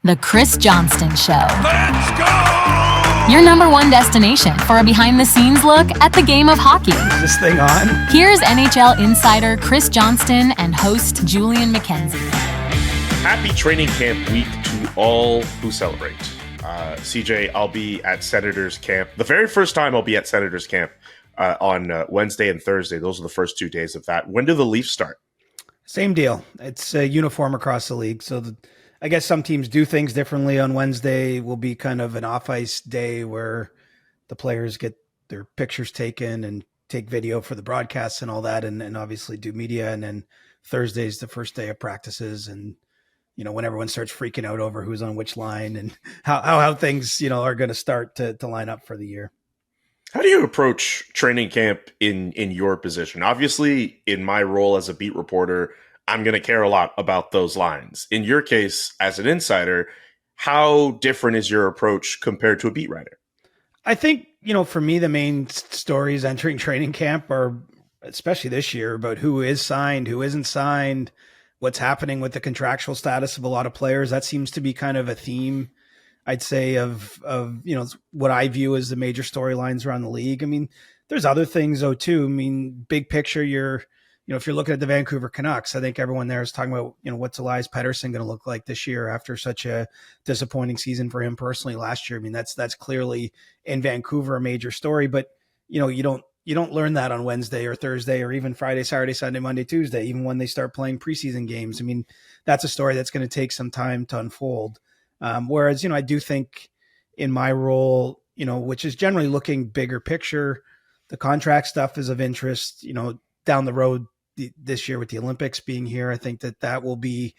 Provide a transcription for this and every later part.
The Chris Johnston Show. Let's go! Your number one destination for a behind-the-scenes look at the game of hockey. Is this thing on? Here's NHL insider Chris Johnston and host Julian McKenzie. Happy training camp week to all who celebrate. CJ, I'll be at Senators camp. The very first time I'll be at Senators camp on Wednesday and Thursday. Those are the first 2 days of that. When do the Leafs start? Same deal. It's uniform across the league. So I guess some teams do things differently. On Wednesday will be kind of an off-ice day where the players get their pictures taken and take video for the broadcasts and all that, and obviously do media. And then Thursday's the first day of practices, and when everyone starts freaking out over who's on which line and how things are going to start to line up for the year. How do you approach training camp in your position? Obviously, in my role as a beat reporter, I'm going to care a lot about those lines. In your case, as an insider, how different is your approach compared to a beat writer? I think, for me, the main stories entering training camp are, especially this year, about who is signed, who isn't signed, what's happening with the contractual status of a lot of players. That seems to be kind of a theme, I'd say, of what I view as the major storylines around the league. I mean, there's other things though too. I mean, big picture, if you're looking at the Vancouver Canucks, I think everyone there is talking about, what's Elias Pettersson going to look like this year after such a disappointing season for him personally last year. I mean, that's clearly in Vancouver a major story, but you don't learn that on Wednesday or Thursday or even Friday, Saturday, Sunday, Monday, Tuesday, even when they start playing preseason games. I mean, that's a story that's going to take some time to unfold. Whereas, I do think in my role, which is generally looking bigger picture, the contract stuff is of interest, down the road this year with the Olympics being here. I think that will be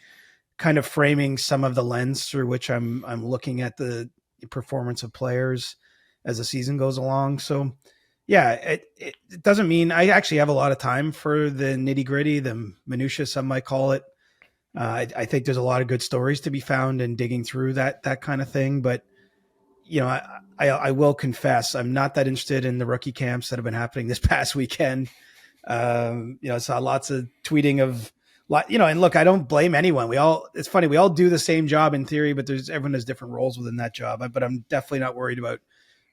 kind of framing some of the lens through which I'm looking at the performance of players as the season goes along. So yeah, it doesn't mean I actually have a lot of time for the nitty gritty, the minutia, some might call it. I think there's a lot of good stories to be found in digging through that kind of thing. But, I will confess, I'm not that interested in the rookie camps that have been happening this past weekend. Saw lots of tweeting of, and look, I don't blame anyone. It's funny. We all do the same job in theory, but everyone has different roles within that job. But I'm definitely not worried about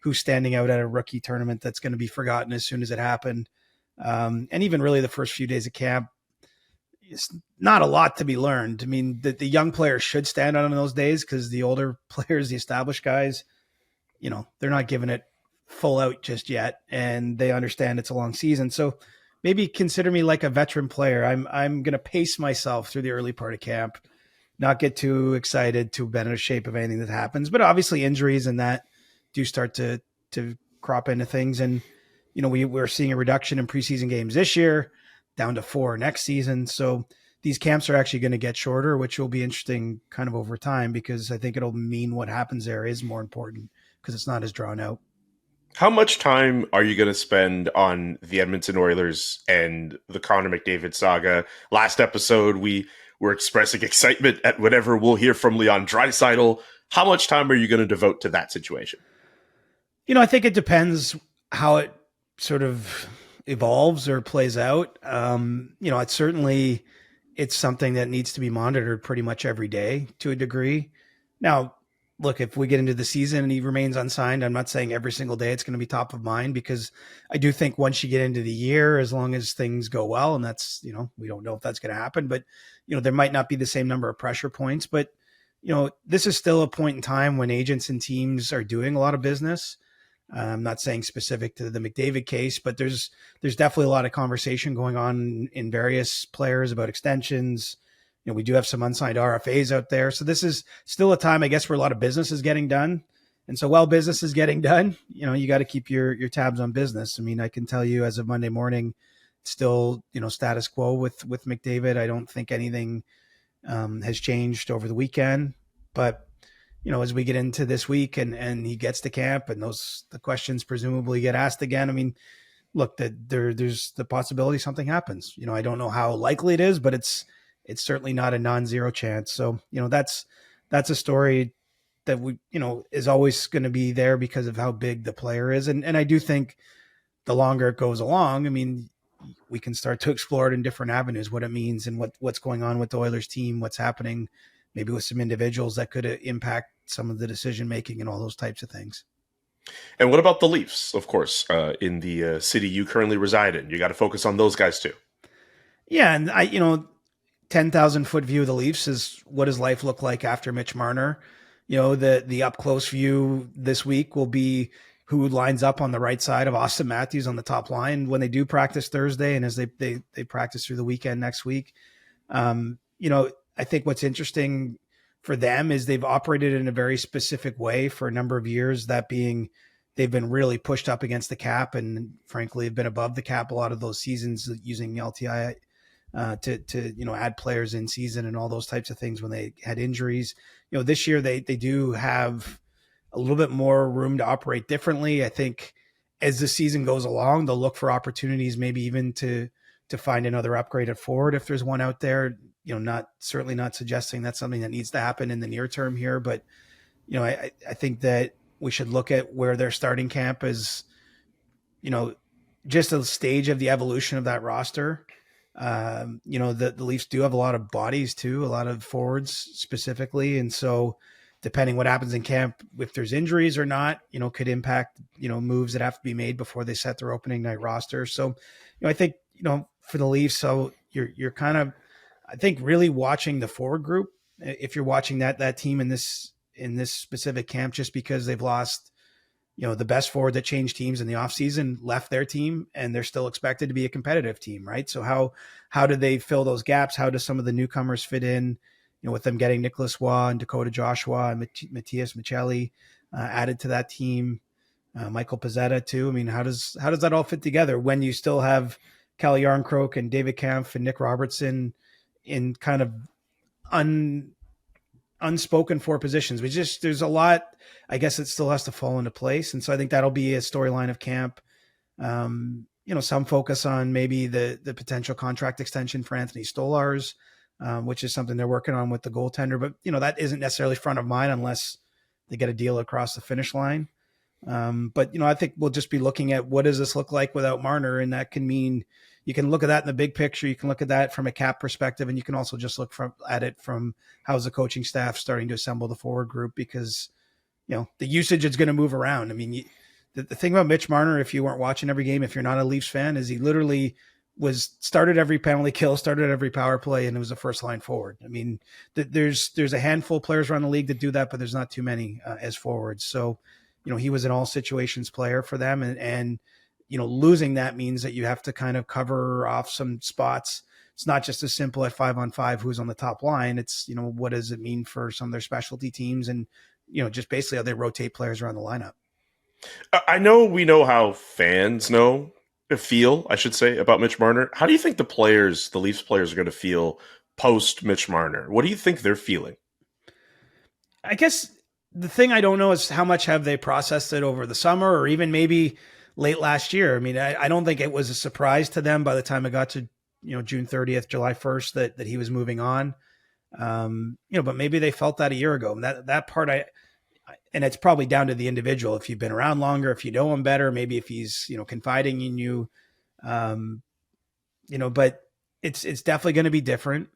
who's standing out at a rookie tournament that's going to be forgotten as soon as it happened. And even really the first few days of camp, it's not a lot to be learned. I mean, the young players should stand out on those days because the older players, the established guys, they're not giving it full out just yet, and they understand it's a long season. So maybe consider me like a veteran player. I'm going to pace myself through the early part of camp, not get too excited, too bent out of shape of anything that happens. But obviously injuries and that do start to crop into things. And, we're seeing a reduction in preseason games this year, down to 4 next season. So these camps are actually going to get shorter, which will be interesting kind of over time, because I think it'll mean what happens there is more important because it's not as drawn out. How much time are you going to spend on the Edmonton Oilers and the Connor McDavid saga? Last episode, we were expressing excitement at whatever we'll hear from Leon Draisaitl. How much time are you going to devote to that situation? I think it depends how it sort of evolves or plays out. It's something that needs to be monitored pretty much every day to a degree. Now, look, if we get into the season and he remains unsigned, I'm not saying every single day it's going to be top of mind, because I do think once you get into the year, as long as things go well, and that's, we don't know if that's going to happen, but, there might not be the same number of pressure points. But, this is still a point in time when agents and teams are doing a lot of business. I'm not saying specific to the McDavid case, but there's definitely a lot of conversation going on in various players about extensions. We do have some unsigned RFAs out there. So this is still a time, I guess, where a lot of business is getting done. And so while business is getting done, you got to keep your tabs on business. I mean, I can tell you as of Monday morning, still, status quo with McDavid. I don't think anything has changed over the weekend. But, as we get into this week and he gets to camp and the questions presumably get asked again, I mean, look, there's the possibility something happens. I don't know how likely it is, but it's certainly not a non-zero chance. So, that's a story that is always going to be there because of how big the player is. And I do think the longer it goes along, I mean, we can start to explore it in different avenues, what it means and what's going on with the Oilers team, what's happening maybe with some individuals that could impact some of the decision making and all those types of things. And what about the Leafs, of course, in the city you currently reside in? You got to focus on those guys too. Yeah, and 10,000-foot view of the Leafs is what does life look like after Mitch Marner? The up close view this week will be who lines up on the right side of Austin Matthews on the top line when they do practice Thursday, and as they practice through the weekend next week. I think what's interesting for them is they've operated in a very specific way for a number of years, that being they've been really pushed up against the cap and frankly have been above the cap a lot of those seasons using LTI to add players in season and all those types of things when they had injuries. This year they do have a little bit more room to operate differently. I think as the season goes along, they'll look for opportunities, maybe even to find another upgraded forward if there's one out there. Certainly not suggesting that's something that needs to happen in the near term here, but I think that we should look at where their starting camp is, just a stage of the evolution of that roster. The Leafs do have a lot of bodies too, a lot of forwards specifically. And so depending what happens in camp, if there's injuries or not, could impact, moves that have to be made before they set their opening night roster. So, I think, for the Leafs, so you're kind of, I think, really watching the forward group. If you're watching that team in this specific camp, just because they've lost, the best forward that changed teams in the offseason left their team, and they're still expected to be a competitive team, right? So how do they fill those gaps? How do some of the newcomers fit in? With them getting Nicholas Waugh and Dakota Joshua and Matthias Michelli added to that team, Michael Pezzetta too. I mean, how does that all fit together when you still have Calle Yarncroke and David Kampf and Nick Robertson in kind of unspoken for positions? There's a lot, I guess, it still has to fall into place. And so I think that'll be a storyline of camp. Some focus on maybe the potential contract extension for Anthony Stolarz, which is something they're working on with the goaltender, but that isn't necessarily front of mind unless they get a deal across the finish line. But I think we'll just be looking at what does this look like without Marner. And that can mean you can look at that in the big picture. You can look at that from a cap perspective, and you can also just look at it from how's the coaching staff starting to assemble the forward group, because, the usage is going to move around. I mean, the thing about Mitch Marner, if you weren't watching every game, if you're not a Leafs fan, is he literally started every penalty kill, started every power play, and it was a first line forward. I mean, there's a handful of players around the league that do that, but there's not too many as forwards. So, he was an all situations player for them, and losing that means that you have to kind of cover off some spots. It's not just as simple at 5-on-5 who's on the top line. It's, what does it mean for some of their specialty teams, and, just basically how they rotate players around the lineup. I know we know how fans feel, I should say, about Mitch Marner. How do you think the Leafs players are going to feel post Mitch Marner? What do you think they're feeling? I guess the thing I don't know is how much have they processed it over the summer or even maybe late last year. I mean, I don't think it was a surprise to them by the time it got to, June 30th, July 1st, that he was moving on. But maybe they felt that a year ago. And that part, and it's probably down to the individual. If you've been around longer, if you know him better, maybe if he's, confiding in you, but it's definitely going to be different.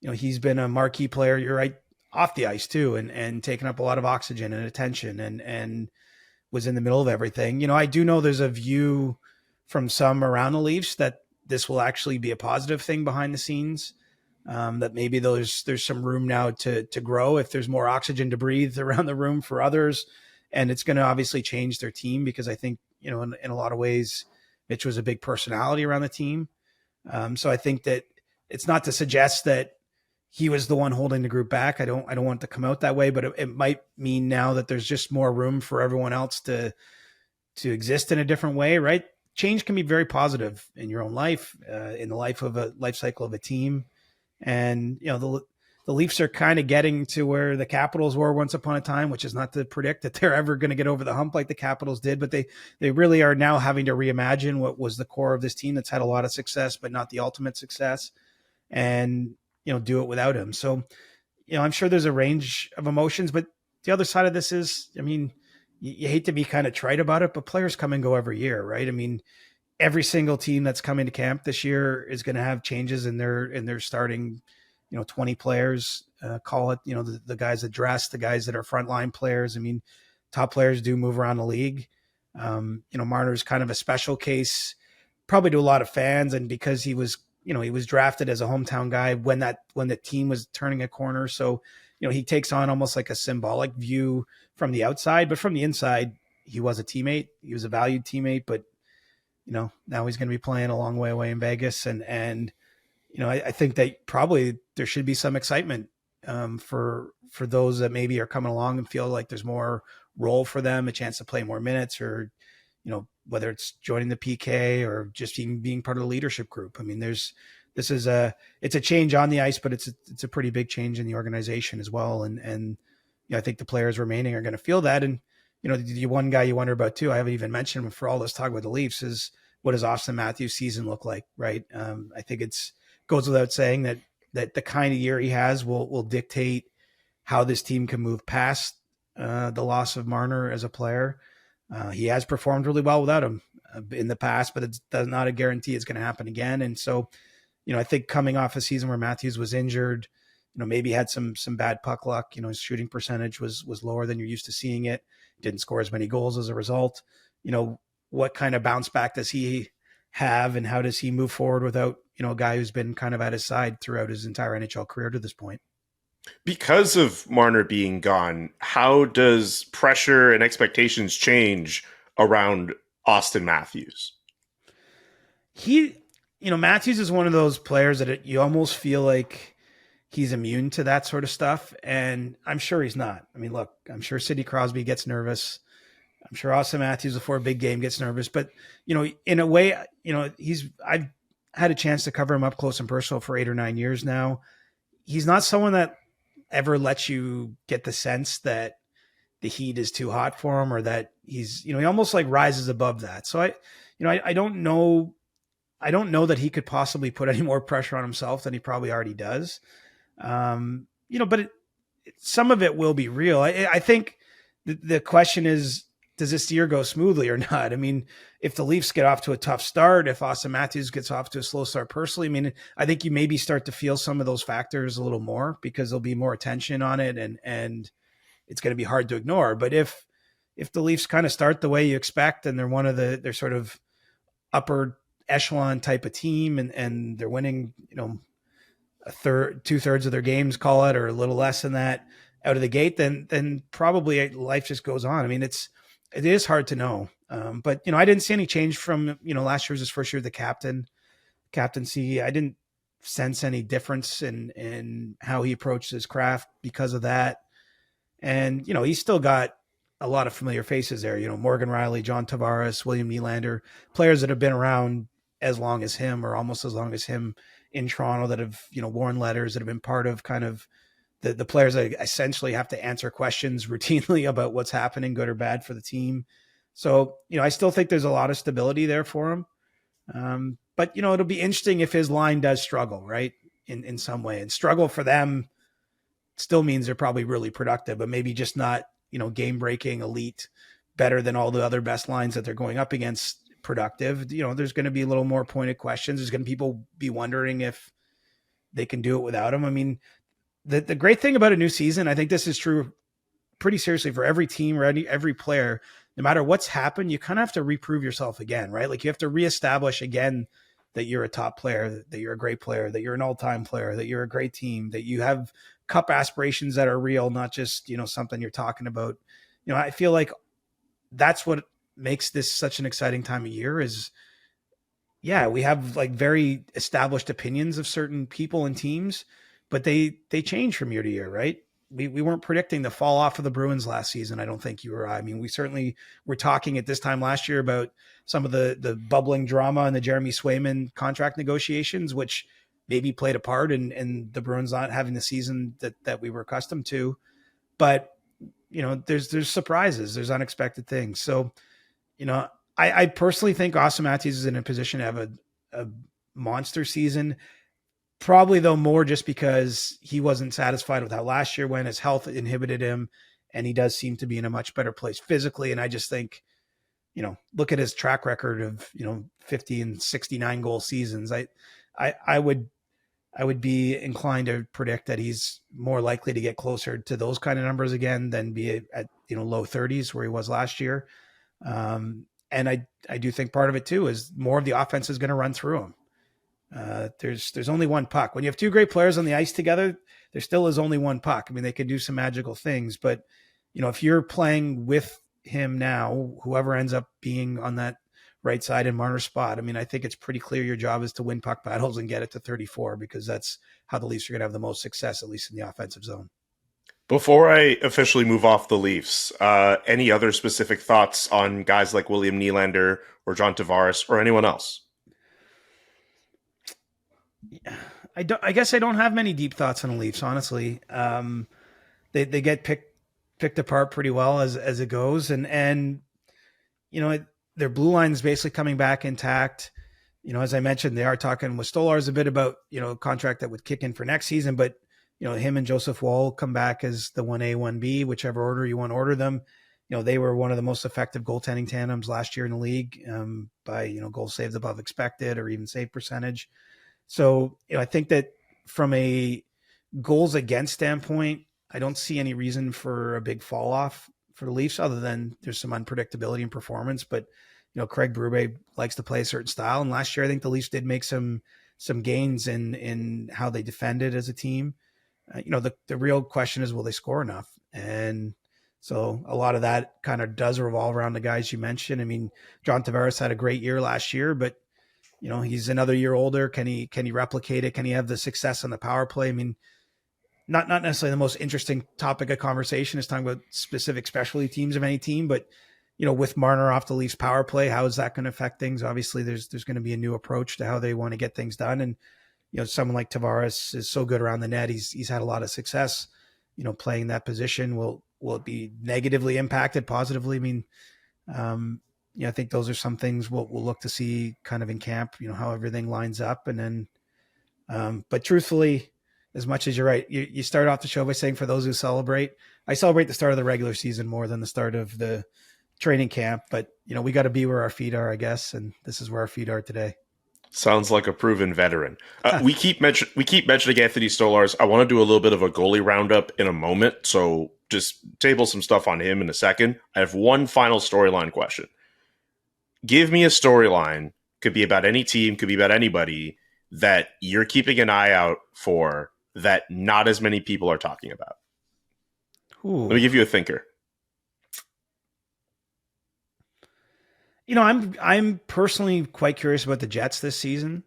He's been a marquee player. You're right, off the ice too, and taking up a lot of oxygen and attention, and was in the middle of everything. I do know there's a view from some around the Leafs that this will actually be a positive thing behind the scenes. That maybe there's some room now to grow if there's more oxygen to breathe around the room for others. And it's going to obviously change their team, because I think, in a lot of ways, Mitch was a big personality around the team. So I think that it's not to suggest that he was the one holding the group back. I don't want it to come out that way, but it might mean now that there's just more room for everyone else to exist in a different way, right? Change can be very positive in your own life, in the life cycle of a team. And, the Leafs are kind of getting to where the Capitals were once upon a time, which is not to predict that they're ever going to get over the hump like the Capitals did, but they really are now having to reimagine what was the core of this team that's had a lot of success, but not the ultimate success, and, do it without him. So, I'm sure there's a range of emotions, but the other side of this is, I mean, you hate to be kind of trite about it, but players come and go every year, right? I mean, every single team that's coming to camp this year is going to have changes in their starting 20 players, call it, the guys that dress, the guys that are frontline players. I mean, top players do move around the league. Marner's kind of a special case, probably to a lot of fans. And because he was drafted as a hometown guy when the team was turning a corner. So, he takes on almost like a symbolic view from the outside, but from the inside, he was a teammate. He was a valued teammate, but now he's going to be playing a long way away in Vegas. And I think that probably there should be some excitement for those that maybe are coming along and feel like there's more role for them, a chance to play more minutes, or, whether it's joining the PK or just being part of the leadership group. I mean, it's a change on the ice, but it's a pretty big change in the organization as well. And I think the players remaining are going to feel that. And, the one guy you wonder about too, I haven't even mentioned him for all this talk about the Leafs, is what does Austin Matthews' season look like? Right. I think goes without saying that the kind of year he has will dictate how this team can move past the loss of Marner as a player. He has performed really well without him in the past, but it's not a guarantee it's going to happen again. And so, I think coming off a season where Matthews was injured, maybe had some bad puck luck, his shooting percentage was lower than you're used to seeing it. Didn't score as many goals as a result. What kind of bounce back does he have, and how does he move forward without, a guy who's been kind of at his side throughout his entire NHL career to this point? Because of Marner being gone, how does pressure and expectations change around Austin Matthews? Matthews is one of those players that you almost feel like he's immune to that sort of stuff. And I'm sure he's not. I mean, look, I'm sure Sidney Crosby gets nervous. I'm sure Austin Matthews before a big game gets nervous, but in a way, I've had a chance to cover him up close and personal for 8 or 9 years now. He's not someone that ever lets you get the sense that the heat is too hot for him, or that he's, he almost like rises above that. So I don't know that he could possibly put any more pressure on himself than he probably already does. But some of it will be real. I think the question is, does this year go smoothly or not? I mean, if the Leafs get off to a tough start, if Austin Matthews gets off to a slow start personally, I mean, I think you maybe start to feel some of those factors a little more, because there'll be more attention on it, and it's going to be hard to ignore. But if the Leafs kind of start the way you expect, and they're sort of upper echelon type of team, and they're winning, 2/3 of their games, call it, or a little less than that out of the gate, then probably life just goes on. I mean, it is hard to know. But, I didn't see any change from, last year was his first year of the captaincy. I didn't sense any difference in how he approached his craft because of that. And, he's still got a lot of familiar faces there, Morgan Riley, John Tavares, William Nylander, players that have been around as long as him, or almost as long as him in Toronto, that have, worn letters, that have been part of kind of the players that essentially have to answer questions routinely about what's happening, good or bad, for the team. So, I still think there's a lot of stability there for him. But, it'll be interesting if his line does struggle, right, in some way. And struggle for them still means they're probably really productive, but maybe just not, game-breaking, elite, better than all the other best lines that they're going up against productive. There's going to be a little more pointed questions. There's going to be people be wondering if they can do it without him. I mean, the great thing about a new season, I think this is true pretty seriously for every team, or every player, no matter what's happened, you kind of have to reprove yourself again, right? Like, you have to reestablish again that you're a top player, that you're a great player, that you're an all-time player, that you're a great team, that you have cup aspirations that are real, not just, something you're talking about. I feel like that's what makes this such an exciting time of year is, yeah, we have like very established opinions of certain people and teams, but they change from year to year, right? We weren't predicting the fall off of the Bruins last season. I don't think you or I. I mean, we certainly were talking at this time last year about some of the bubbling drama and the Jeremy Swayman contract negotiations, which maybe played a part in the Bruins not having the season that we were accustomed to. But, there's surprises, there's unexpected things. So, I personally think Austin Matthews is in a position to have a monster season. Probably, though, more just because he wasn't satisfied with how last year went. His health inhibited him, and he does seem to be in a much better place physically. And I just think, look at his track record of, 50 and 69 goal seasons. I would I would be inclined to predict that he's more likely to get closer to those kind of numbers again than be at low 30s where he was last year. And I do think part of it too is more of the offense is going to run through him. There's only one puck. When you have two great players on the ice together, there still is only one puck. I mean, they could do some magical things, but if you're playing with him now, whoever ends up being on that right side in Marner's spot, I mean, I think it's pretty clear your job is to win puck battles and get it to 34 because that's how the Leafs are going to have the most success, at least in the offensive zone. Before I officially move off the Leafs, any other specific thoughts on guys like William Nylander or John Tavares or anyone else? I guess I don't have many deep thoughts on the Leafs, honestly. They get picked apart pretty well as it goes, and their blue line is basically coming back intact. As I mentioned, they are talking with Stolarz a bit about a contract that would kick in for next season, but him and Joseph Woll come back as the 1A, 1B, whichever order you want to order them. They were one of the most effective goaltending tandems last year in the league by goals saved above expected or even save percentage. So I think that from a goals against standpoint, I don't see any reason for a big fall off for the Leafs other than there's some unpredictability in performance. But Craig Berube likes to play a certain style, and last year I think the Leafs did make some gains in how they defended as a team. The real question is, will they score enough? And so a lot of that kind of does revolve around the guys you mentioned. I mean, John Tavares had a great year last year, but he's another year older. Can he replicate it? Can he have the success on the power play? I mean, not necessarily the most interesting topic of conversation is talking about specific specialty teams of any team, but with Marner off the Leafs power play, how is that going to affect things? Obviously there's going to be a new approach to how they want to get things done. And, someone like Tavares is so good around the net. He's had a lot of success, playing that position. Will it be negatively impacted positively? I mean, I think those are some things we'll look to see kind of in camp, how everything lines up. And then, but truthfully, as much as you're right, you start off the show by saying, for those who celebrate, I celebrate the start of the regular season more than the start of the training camp, but we got to be where our feet are, I guess. And this is where our feet are today. Sounds like a proven veteran. We keep mentioning Anthony Stolarz. I want to do a little bit of a goalie roundup in a moment, so just table some stuff on him in a second. I have one final storyline question. Give me a storyline, could be about any team, could be about anybody, that you're keeping an eye out for that not as many people are talking about. Ooh. Let me give you a thinker. I'm personally quite curious about the Jets this season.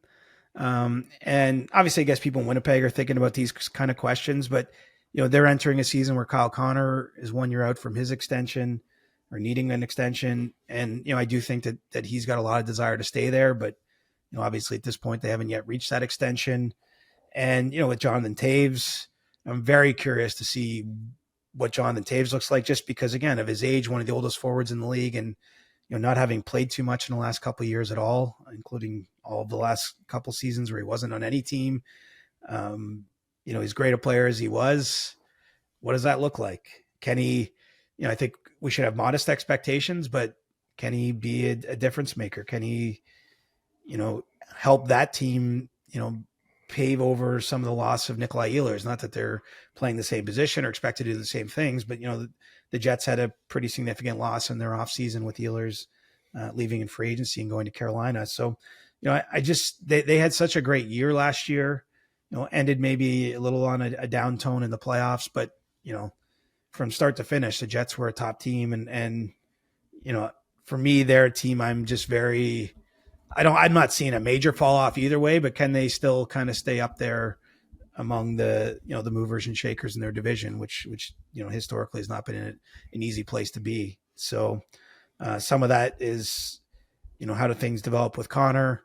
And obviously I guess people in Winnipeg are thinking about these kind of questions, but they're entering a season where Kyle Connor is 1 year out from his extension or needing an extension. And, I do think that he's got a lot of desire to stay there, but obviously at this point they haven't yet reached that extension. And, with Jonathan Toews, I'm very curious to see what Jonathan Toews looks like, just because, again, of his age, one of the oldest forwards in the league, and not having played too much in the last couple of years at all, including all of the last couple seasons where he wasn't on any team. As great a player as he was, what does that look like? Can he, I think we should have modest expectations, but can he be a difference maker? Can he, help that team, pave over some of the loss of Nikolai Ehlers? Not that they're playing the same position or expected to do the same things, but, the Jets had a pretty significant loss in their offseason with Ehlers leaving in free agency and going to Carolina. So, they had such a great year last year, ended maybe a little on a down tone in the playoffs, but, from start to finish, the Jets were a top team. And for me, they're a team I'm just I'm not seeing a major fall off either way, but can they still kind of stay up there among the, the movers and shakers in their division, which, historically has not been an easy place to be. So some of that is, how do things develop with Connor,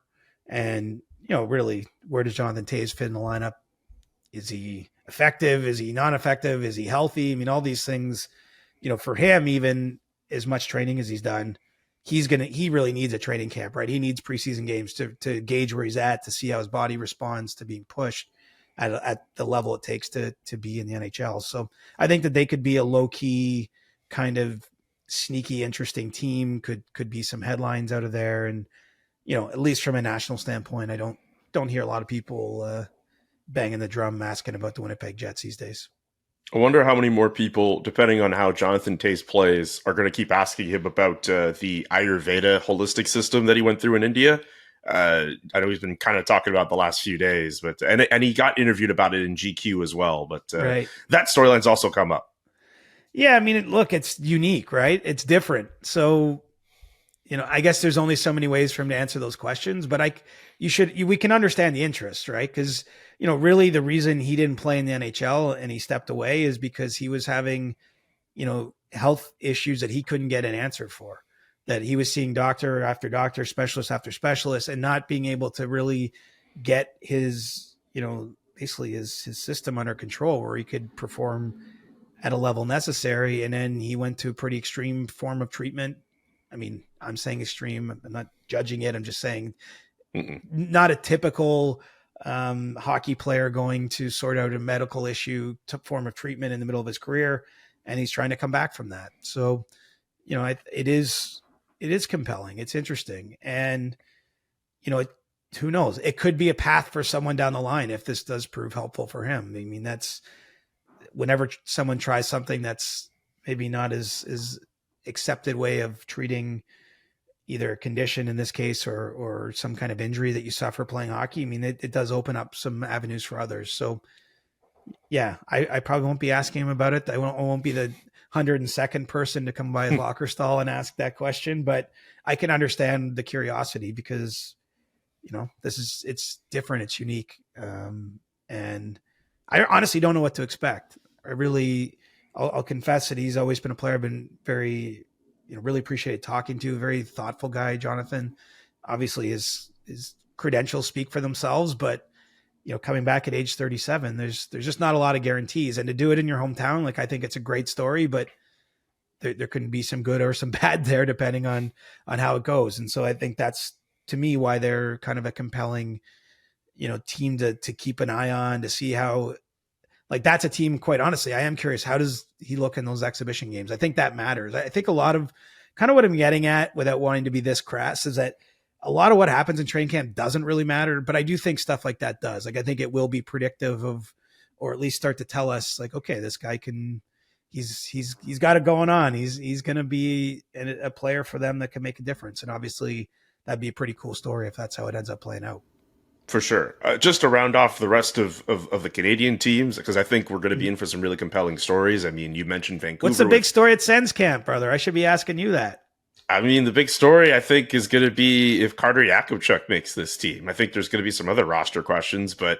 and, really, where does Jonathan Toews fit in the lineup? Is he effective? Is he non-effective? Is he healthy? I mean, all these things, for him, even as much training as he's done, he really needs a training camp, right? He needs preseason games to gauge where he's at, to see how his body responds to being pushed at the level it takes to be in the NHL. So I think that they could be a low key kind of sneaky, interesting team, could be some headlines out of there. And, at least from a national standpoint, I don't hear a lot of people, banging the drum asking about the Winnipeg Jets these days. I wonder how many more people, depending on how Jonathan Toews plays, are going to keep asking him about the Ayurveda holistic system that he went through in India. I know he's been kind of talking about the last few days, but and he got interviewed about it in GQ as well. But right. That storyline's also come up. Yeah, I mean, look, it's unique, right? It's different. So, I guess there's only so many ways for him to answer those questions, but we can understand the interest, right? Because, really the reason he didn't play in the NHL and he stepped away is because he was having, health issues that he couldn't get an answer for, that he was seeing doctor after doctor, specialist after specialist, and not being able to really get his, basically his system under control where he could perform at a level necessary. And then he went to a pretty extreme form of treatment. I mean, I'm saying extreme. I'm not judging it. I'm just saying not a typical hockey player going to sort out a medical issue form of treatment in the middle of his career. And he's trying to come back from that. So, it is compelling. It's interesting. And, who knows? It could be a path for someone down the line if this does prove helpful for him. I mean, that's whenever someone tries something that's maybe not as accepted way of treating either a condition in this case or some kind of injury that you suffer playing hockey. I mean, it does open up some avenues for others. So yeah, I probably won't be asking him about it. I won't be the 102nd person to come by his locker stall and ask that question, but I can understand the curiosity because, it's different. It's unique. And I honestly don't know what to expect. I'll confess that he's always been a player I've been very, really appreciated talking to. A very thoughtful guy, Jonathan. Obviously his credentials speak for themselves, but coming back at age 37, there's just not a lot of guarantees. And to do it in your hometown, I think it's a great story, but there can be some good or some bad there depending on how it goes. And so I think that's, to me, why they're kind of a compelling, team to keep an eye on, to see how, that's a team, quite honestly, I am curious, how does he look in those exhibition games? I think that matters. I think a lot of kind of what I'm getting at without wanting to be this crass is that a lot of what happens in training camp doesn't really matter, but I do think stuff like that does. I think it will be predictive of, or at least start to tell us okay, this guy he's got it going on. He's going to be a player for them that can make a difference. And obviously that'd be a pretty cool story if that's how it ends up playing out. For sure. Just to round off the rest of the Canadian teams, because I think we're going to be in for some really compelling stories. I mean, you mentioned Vancouver. What's the big story at Sens camp, brother? I should be asking you that. I mean, the big story, I think, is going to be if Carter Yakubchuk makes this team. I think there's going to be some other roster questions, but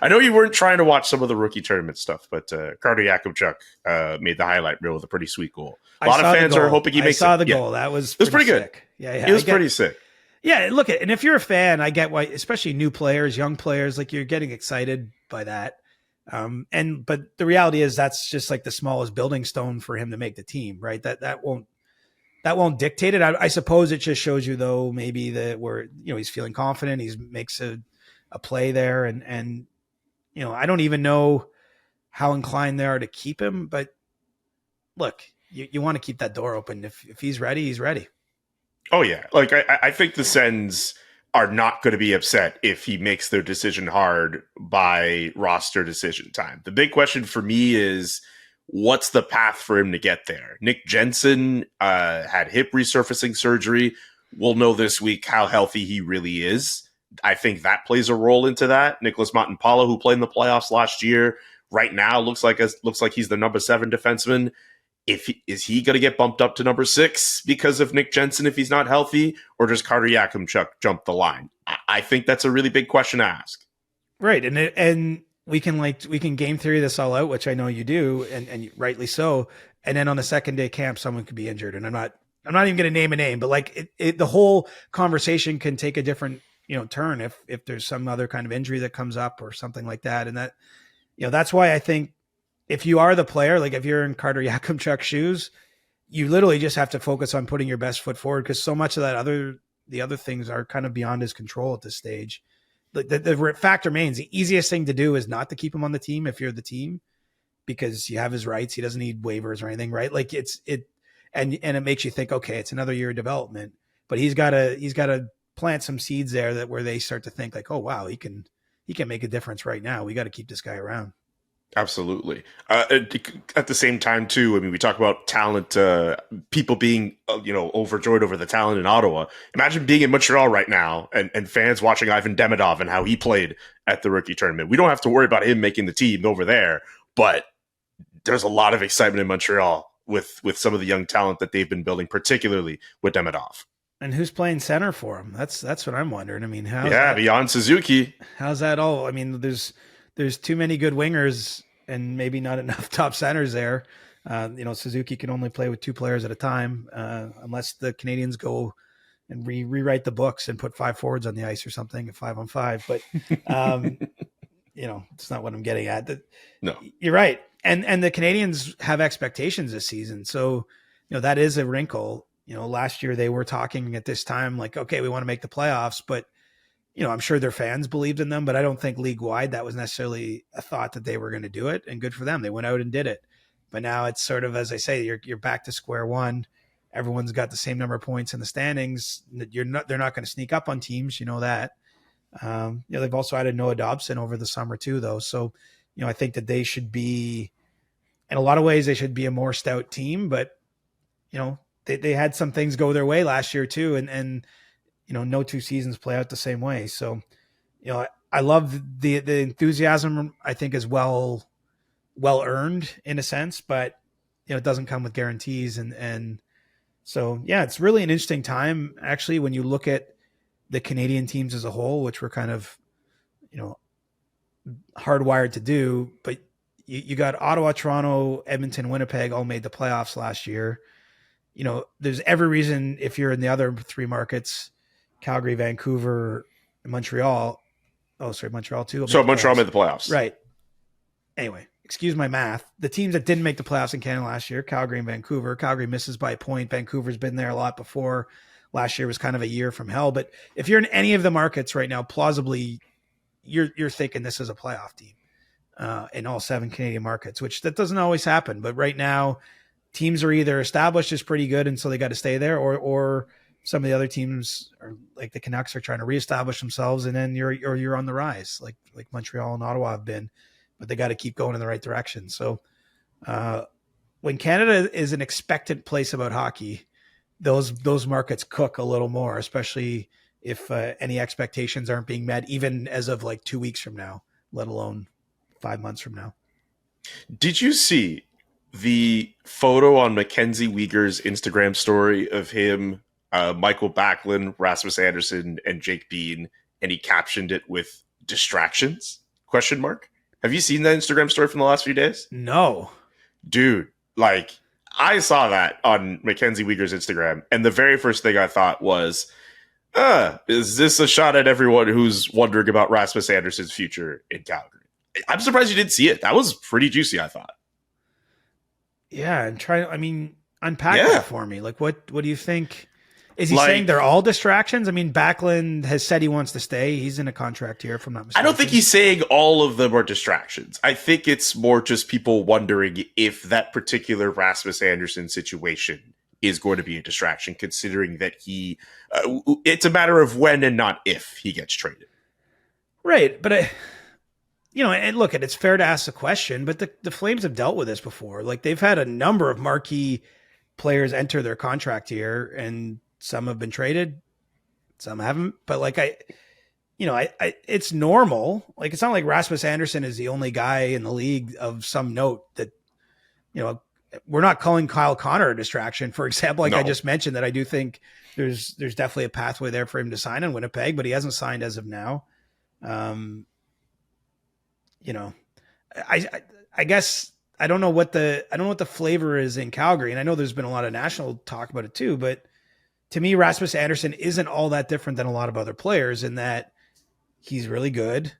I know you weren't trying to watch some of the rookie tournament stuff, but Carter Yakubchuk made the highlight reel with a pretty sweet goal. A lot of fans are hoping he makes it. I saw the goal. That was pretty good. Sick. Yeah, it was pretty sick. Yeah, look, and if you're a fan, I get why, especially new players, young players, you're getting excited by that. But the reality is that's just the smallest building stone for him to make the team, right? That won't dictate it. I suppose it just shows you, though, maybe that he's feeling confident. He makes a play there, and I don't even know how inclined they are to keep him. But look, you want to keep that door open. If he's ready, he's ready. Oh, yeah. I think the Sens are not going to be upset if he makes their decision hard by roster decision time. The big question for me is, what's the path for him to get there? Nick Jensen had hip resurfacing surgery. We'll know this week how healthy he really is. I think that plays a role into that. Nicholas Montemppala, who played in the playoffs last year, right now looks like he's the number 7 defenseman. Is he going to get bumped up to number 6 because of Nick Jensen if he's not healthy, or does Carter Yakubchuk jump the line? I think that's a really big question to ask. Right, and we can game theory this all out, which I know you do, and rightly so. And then on the second day camp, someone could be injured, and I'm not even going to name a name, but the whole conversation can take a different turn if there's some other kind of injury that comes up or something like that, and that that's why I think, if you are the player, if you're in Carter Yakubchuk's shoes, you literally just have to focus on putting your best foot forward, because so much of the other things are kind of beyond his control at this stage. The fact remains, the easiest thing to do is not to keep him on the team if you're the team, because you have his rights. He doesn't need waivers or anything, right? And it makes you think, okay, it's another year of development, but he's got to plant some seeds there where they start to think oh wow, he can he can make a difference right now. We got to keep this guy around. Absolutely. At the same time, too, I mean, we talk about talent, people being, overjoyed over the talent in Ottawa. Imagine being in Montreal right now and fans watching Ivan Demidov and how he played at the rookie tournament. We don't have to worry about him making the team over there, but there's a lot of excitement in Montreal with some of the young talent that they've been building, particularly with Demidov. And who's playing center for him? That's what I'm wondering. I mean, beyond Suzuki. How's that all? I mean, there's too many good wingers and maybe not enough top centers there. Suzuki can only play with 2 players at a time, unless the Canadians go and rewrite the books and put 5 forwards on the ice or something, 5-on-5. But it's not what I'm getting at. No, you're right. And the Canadians have expectations this season, so that is a wrinkle. Last year they were talking at this time like, okay, we want to make the playoffs, but I'm sure their fans believed in them, but I don't think league-wide that was necessarily a thought that they were going to do it, and good for them. They went out and did it. But now it's sort of, as I say, you're back to square one. Everyone's got the same number of points in the standings. They're not going to sneak up on teams, that. They've also added Noah Dobson over the summer too, though. So, I think that they should be, in a lot of ways, they should be a more stout team, but, they had some things go their way last year too. And no 2 seasons play out the same way. So, I love the enthusiasm, I think is well earned in a sense, but it doesn't come with guarantees. And so, yeah, it's really an interesting time actually, when you look at the Canadian teams as a whole, which we're kind of, hardwired to do, but you got Ottawa, Toronto, Edmonton, Winnipeg all made the playoffs last year. There's every reason, if you're in the other 3 markets, Calgary, Vancouver, and Montreal. Oh, sorry, Montreal too. So Montreal made the playoffs. Right. Anyway, excuse my math. The teams that didn't make the playoffs in Canada last year, Calgary and Vancouver. Calgary misses by a point. Vancouver's been there a lot before. Last year was kind of a year from hell. But if you're in any of the markets right now, plausibly, you're thinking this is a playoff team in all 7 Canadian markets, which that doesn't always happen. But right now, teams are either established as pretty good, and so they got to stay there, or some of the other teams, are like the Canucks, are trying to reestablish themselves, and then you're on the rise, like Montreal and Ottawa have been, but they got to keep going in the right direction. So when Canada is an expectant place about hockey, those markets cook a little more, especially if any expectations aren't being met, even as of like 2 weeks from now, let alone 5 months from now. Did you see the photo on Mackenzie Weegar's Instagram story of him, Michael Backlund, Rasmus Anderson, and Jake Bean, and he captioned it with distractions? ? Have you seen that Instagram story from the last few days? No. Dude, I saw that on Mackenzie Weegar's Instagram, and the very first thing I thought was, is this a shot at everyone who's wondering about Rasmus Anderson's future in Calgary? I'm surprised you didn't see it. That was pretty juicy, I thought. Yeah, and unpack that for me. Like, what do you think? Is he saying they're all distractions? I mean, Backlund has said he wants to stay. He's in a contract here, if I'm not mistaken. I don't think he's saying all of them are distractions. I think it's more just people wondering if that particular Rasmus Anderson situation is going to be a distraction, considering that it's a matter of when and not if he gets traded. Right, but and look, it's fair to ask the question, but the Flames have dealt with this before. Like, they've had a number of marquee players enter their contract here, and some have been traded, some haven't. But it's normal. Like, it's not like Rasmus Anderson is the only guy in the league of some note that, we're not calling Kyle Connor a distraction, for example. I just mentioned that I do think there's definitely a pathway there for him to sign in Winnipeg, but he hasn't signed as of now. I guess I don't know what the flavor is in Calgary, and I know there's been a lot of national talk about it too, but to me, Rasmus Anderson isn't all that different than a lot of other players in that he's really good.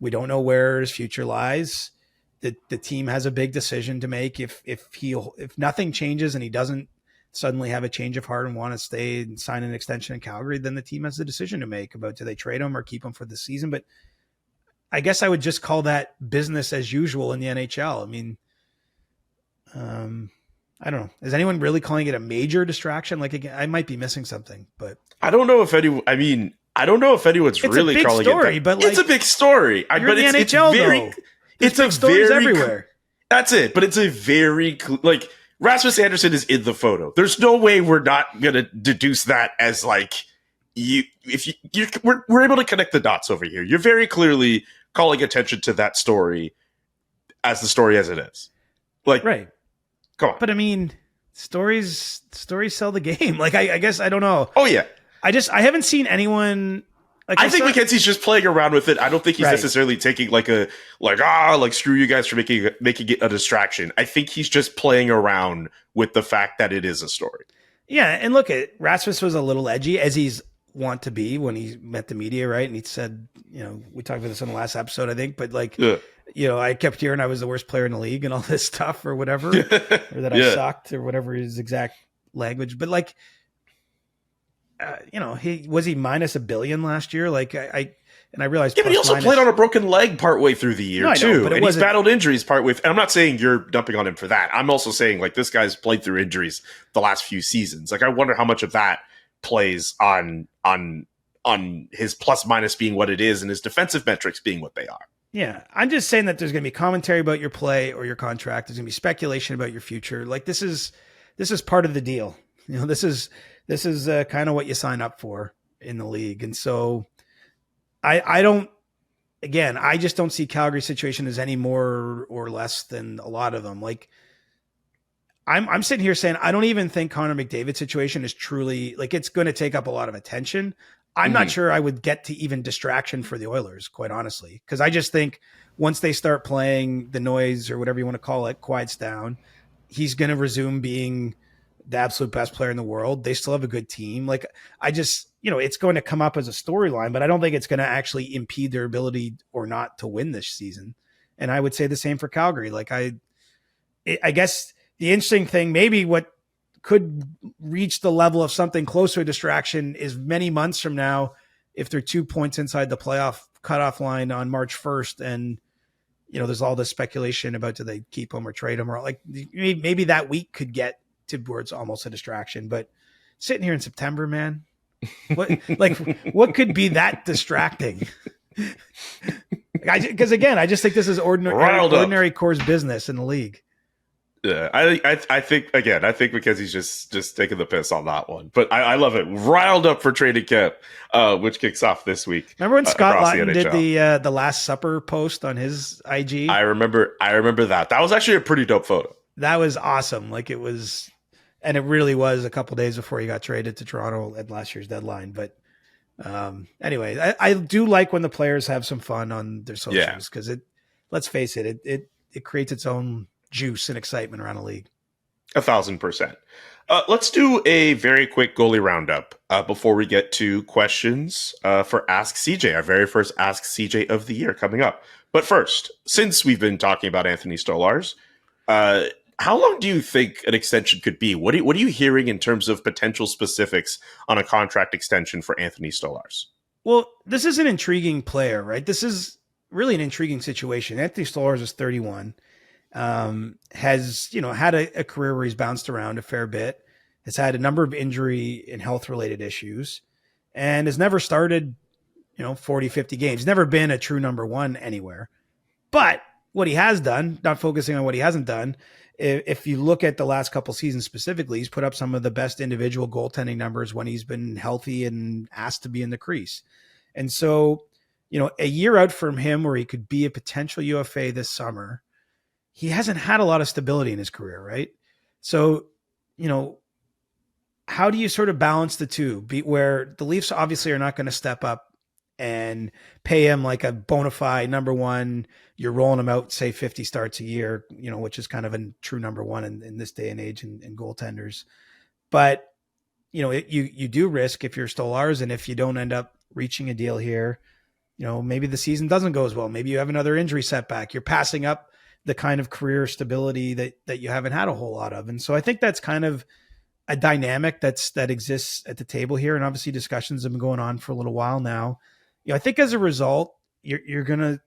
We don't know where his future lies. The team has a big decision to make. If nothing changes and he doesn't suddenly have a change of heart and want to stay and sign an extension in Calgary, then the team has the decision to make about, do they trade him or keep him for the season? But I guess I would just call that business as usual in the NHL. I mean, I don't know. Is anyone really calling it a major distraction? Like, again, I might be missing something, but I don't know if anyone, I don't know if anyone's It's really a big calling story, it that. but like, it's a big story. You're But in the it's NHL very, though. There's it's a big stories very, everywhere. That's it. But it's a very like Rasmus Anderson is in the photo. There's no way we're not gonna deduce that as like we're able to connect the dots over here. You're very clearly calling attention to that story as the story as it is. Like, Right. come on. But I mean, stories sell the game. Like, I guess, I don't know. Oh yeah. I haven't seen anyone like, I think Mackenzie's just playing around with it. I don't think he's Right. necessarily taking like screw you guys for making it a distraction. I think he's just playing around with the fact that it is a story. Yeah. And look, Rasmus was a little edgy, as he's want to be when he met the media, right? And he said, we talked about this on the last episode, I think, but like, I kept hearing I was the worst player in the league and all this stuff or whatever, or that I sucked or whatever his exact language. But like, he was minus $1 billion last year. Like I realized, yeah, but he also played on a broken leg partway through the year too, but and he's battled injuries partway. And I'm not saying you're dumping on him for that. I'm also saying like this guy's played through injuries the last few seasons. Like I wonder how much of that plays on his plus minus being what it is and his defensive metrics being what they are. Yeah, I'm just saying that there's going to be commentary about your play or your contract. There's going to be speculation about your future. Like this is part of the deal. This is kind of what you sign up for in the league. And so I just don't see Calgary's situation as any more or less than a lot of them. Like I'm sitting here saying, I don't even think Connor McDavid's situation is truly like, it's going to take up a lot of attention. I'm not sure I would get to even distraction for the Oilers, quite honestly. Cause I just think once they start playing, the noise or whatever you want to call it quiets down, he's going to resume being the absolute best player in the world. They still have a good team. Like I just, it's going to come up as a storyline, but I don't think it's going to actually impede their ability or not to win this season. And I would say the same for Calgary. Like I guess the interesting thing, maybe what could reach the level of something closer to distraction is many months from now, if they're 2 points inside the playoff cutoff line on March 1st. And, there's all this speculation about, do they keep him or trade him, or like maybe that week could get towards almost a distraction. But sitting here in September, man, what could be that distracting? Because again, I just think this is ordinary course business in the league. Yeah, I think Mackenzie's just taking the piss on that one, but I love it. Riled up for training camp, which kicks off this week. Remember when Scott Laughton did the Last Supper post on his IG? I remember that. That was actually a pretty dope photo. That was awesome. Like it was, and it really was a couple days before he got traded to Toronto at last year's deadline. But anyway, I do like when the players have some fun on their socials because let's face it, it creates its own juice and excitement around the league. 1,000%. Let's do a very quick goalie roundup before we get to questions for Ask CJ, our very first Ask CJ of the year coming up. But first, since we've been talking about Anthony Stolarz, how long do you think an extension could be? What are you hearing in terms of potential specifics on a contract extension for Anthony Stolarz? Well, this is an intriguing player, right? This is really an intriguing situation. Anthony Stolarz is 31. Has, had a career where he's bounced around a fair bit, has had a number of injury and health related issues, and has never started, 40, 50 games. Never been a true number one anywhere. But what he has done, not focusing on what he hasn't done, if you look at the last couple seasons specifically, he's put up some of the best individual goaltending numbers when he's been healthy and asked to be in the crease. And so, a year out from him where he could be a potential UFA this summer, he hasn't had a lot of stability in his career, right? So, how do you sort of balance the two? Where the Leafs obviously are not going to step up and pay him like a bona fide number one. You're rolling him out, say 50 starts a year, which is kind of a true number one in this day and age in goaltenders. But, you do risk if you're Stolarz, and if you don't end up reaching a deal here, maybe the season doesn't go as well. Maybe you have another injury setback. You're passing up the kind of career stability that you haven't had a whole lot of. And so I think that's kind of a dynamic that exists at the table here. And obviously discussions have been going on for a little while now. I think as a result, you're going to,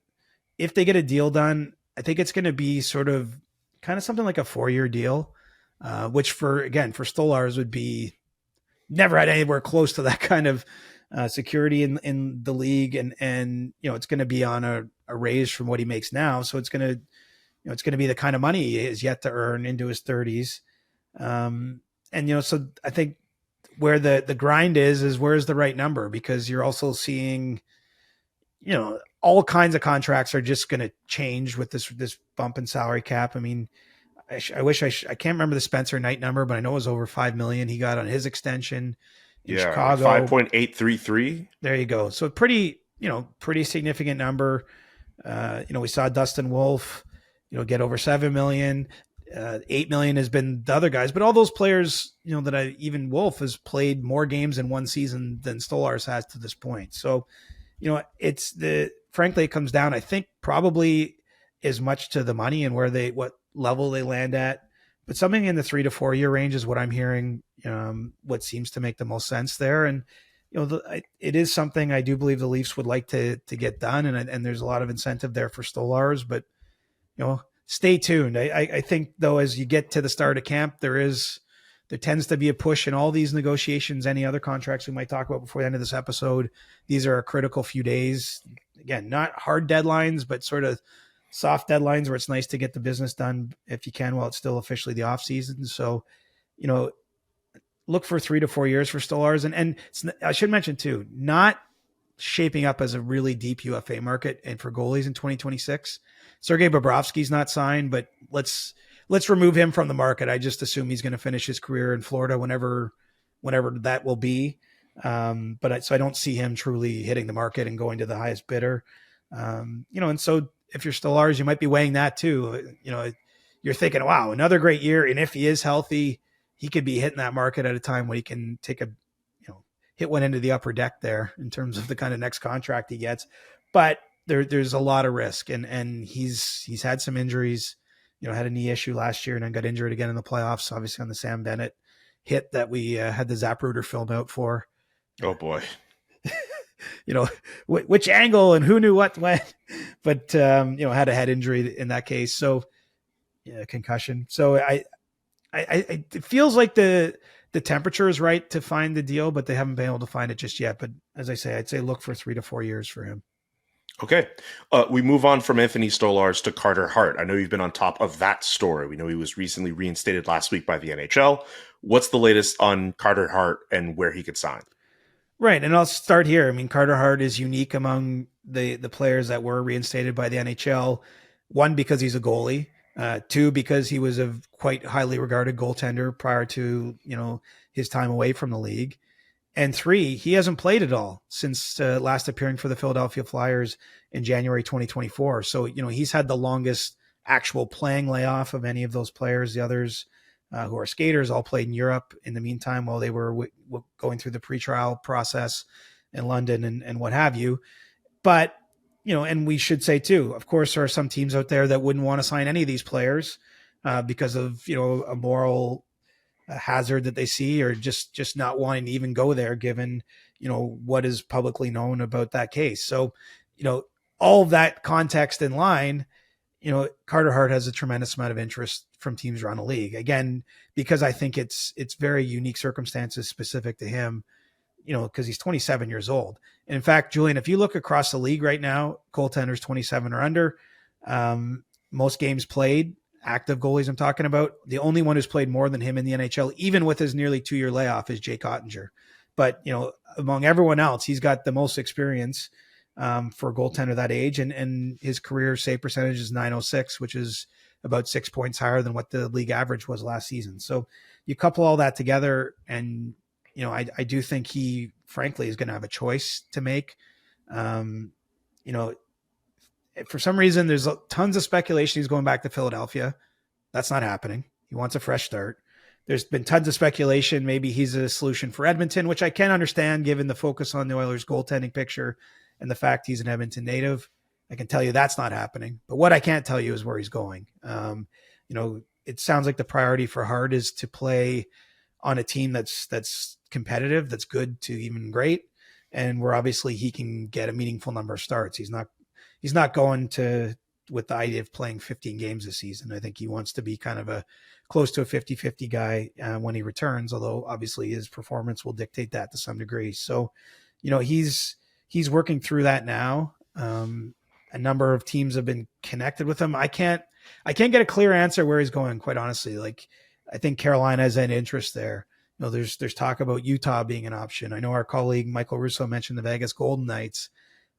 if they get a deal done, I think it's going to be sort of kind of something like a 4-year deal, which for Stolarz would be never had anywhere close to that kind of security in the league, and it's going to be on a raise from what he makes now. So it's going to be the kind of money he is yet to earn into his 30s. So I think where the grind is where's the right number, because you're also seeing, all kinds of contracts are just going to change with this bump in salary cap. I mean, I wish I can't remember the Spencer Knight number, but I know it was over $5 million he got on his extension in Chicago. 5.833. There you go. So pretty significant number. We saw Dustin Wolf, get over $7 million. $8 million has been the other guys, but all those players, even Wolf has played more games in one season than Stolarz has to this point. So, frankly, it comes down, I think, probably as much to the money and what level they land at, but something in the 3 to 4 year range is what I'm hearing, what seems to make the most sense there. And, it is something I do believe the Leafs would like to get done. And there's a lot of incentive there for Stolarz, but, stay tuned. I think, though, as you get to the start of camp, there tends to be a push in all these negotiations, any other contracts we might talk about before the end of this episode. These are a critical few days. Again, not hard deadlines, but sort of soft deadlines where it's nice to get the business done if you can while it's still officially the off season. So, look for 3 to 4 years for Stolarz. And I should mention too, not shaping up as a really deep UFA market and for goalies in 2026. Sergei Bobrovsky's not signed, but let's remove him from the market. I just assume he's going to finish his career in Florida whenever that will be. So I don't see him truly hitting the market and going to the highest bidder. And so if you're Stolarz, you might be weighing that too. You're thinking, wow, another great year. And if he is healthy, he could be hitting that market at a time when he can take hit one into the upper deck there in terms of the kind of next contract he gets. But there's a lot of risk, and he's had some injuries, had a knee issue last year and then got injured again in the playoffs, obviously on the Sam Bennett hit that we had the Zapruder film out for. Oh boy. Which angle and who knew what when, but had a head injury in that case. So concussion. So it feels like the temperature is right to find the deal, but they haven't been able to find it just yet. But as I say, I'd say look for 3 to 4 years for him. Okay. We move on from Anthony Stolarz to Carter Hart. I know you've been on top of that story. We know he was recently reinstated last week by the NHL. What's the latest on Carter Hart and where he could sign? Right. And I'll start here. I mean, Carter Hart is unique among the players that were reinstated by the NHL. One, because he's a goalie. Two, because he was a quite highly regarded goaltender prior to, his time away from the league. And three, he hasn't played at all since last appearing for the Philadelphia Flyers in January 2024. So, he's had the longest actual playing layoff of any of those players. The others who are skaters all played in Europe in the meantime while they were going through the pretrial process in London and what have you. But, and we should say too, of course, there are some teams out there that wouldn't want to sign any of these players because of, a moral hazard that they see, or just not wanting to even go there given, what is publicly known about that case. So, all of that context in line, Carter Hart has a tremendous amount of interest from teams around the league. Again, because I think it's very unique circumstances specific to him, because he's 27 years old. And in fact, Julian, if you look across the league right now, goaltenders 27 or under, most games played, active goalies I'm talking about, the only one who's played more than him in the NHL, even with his nearly 2-year layoff, is Jake Ottinger. But, among everyone else, he's got the most experience for a goaltender that age. And his career save percentage is .906, which is about 6 points higher than what the league average was last season. So you couple all that together, and, I do think he, frankly, is going to have a choice to make. For some reason, there's tons of speculation he's going back to Philadelphia. That's not happening. He wants a fresh start. There's been tons of speculation. Maybe he's a solution for Edmonton, which I can understand given the focus on the Oilers' goaltending picture and the fact he's an Edmonton native. I can tell you that's not happening. But what I can't tell you is where he's going. It sounds like the priority for Hart is to play on a team that's competitive, that's good to even great, and where obviously he can get a meaningful number of starts. He's not going to with the idea of playing 15 games this season. I think he wants to be kind of close to a 50-50 guy when he returns, although obviously his performance will dictate that to some degree. So, he's working through that now. A number of teams have been connected with him. I can't get a clear answer where he's going, quite honestly. Like, I think Carolina has an interest there. There's talk about Utah being an option. I know our colleague Michael Russo mentioned the Vegas Golden Knights.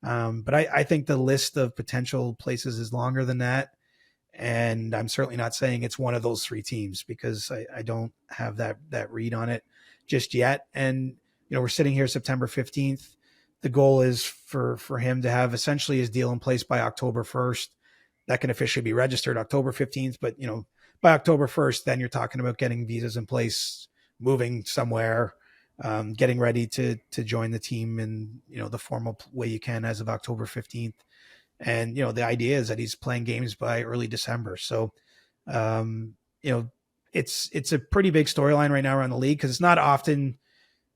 But I think the list of potential places is longer than that. And I'm certainly not saying it's one of those three teams, because I don't have that read on it just yet. And, we're sitting here September 15th. The goal is for him to have essentially his deal in place by October 1st. That can officially be registered October 15th, but by October 1st, then you're talking about getting visas in place, moving somewhere, getting ready to join the team in, the formal way you can as of October 15th. And, the idea is that he's playing games by early December. So, it's a pretty big storyline right now around the league, because it's not often,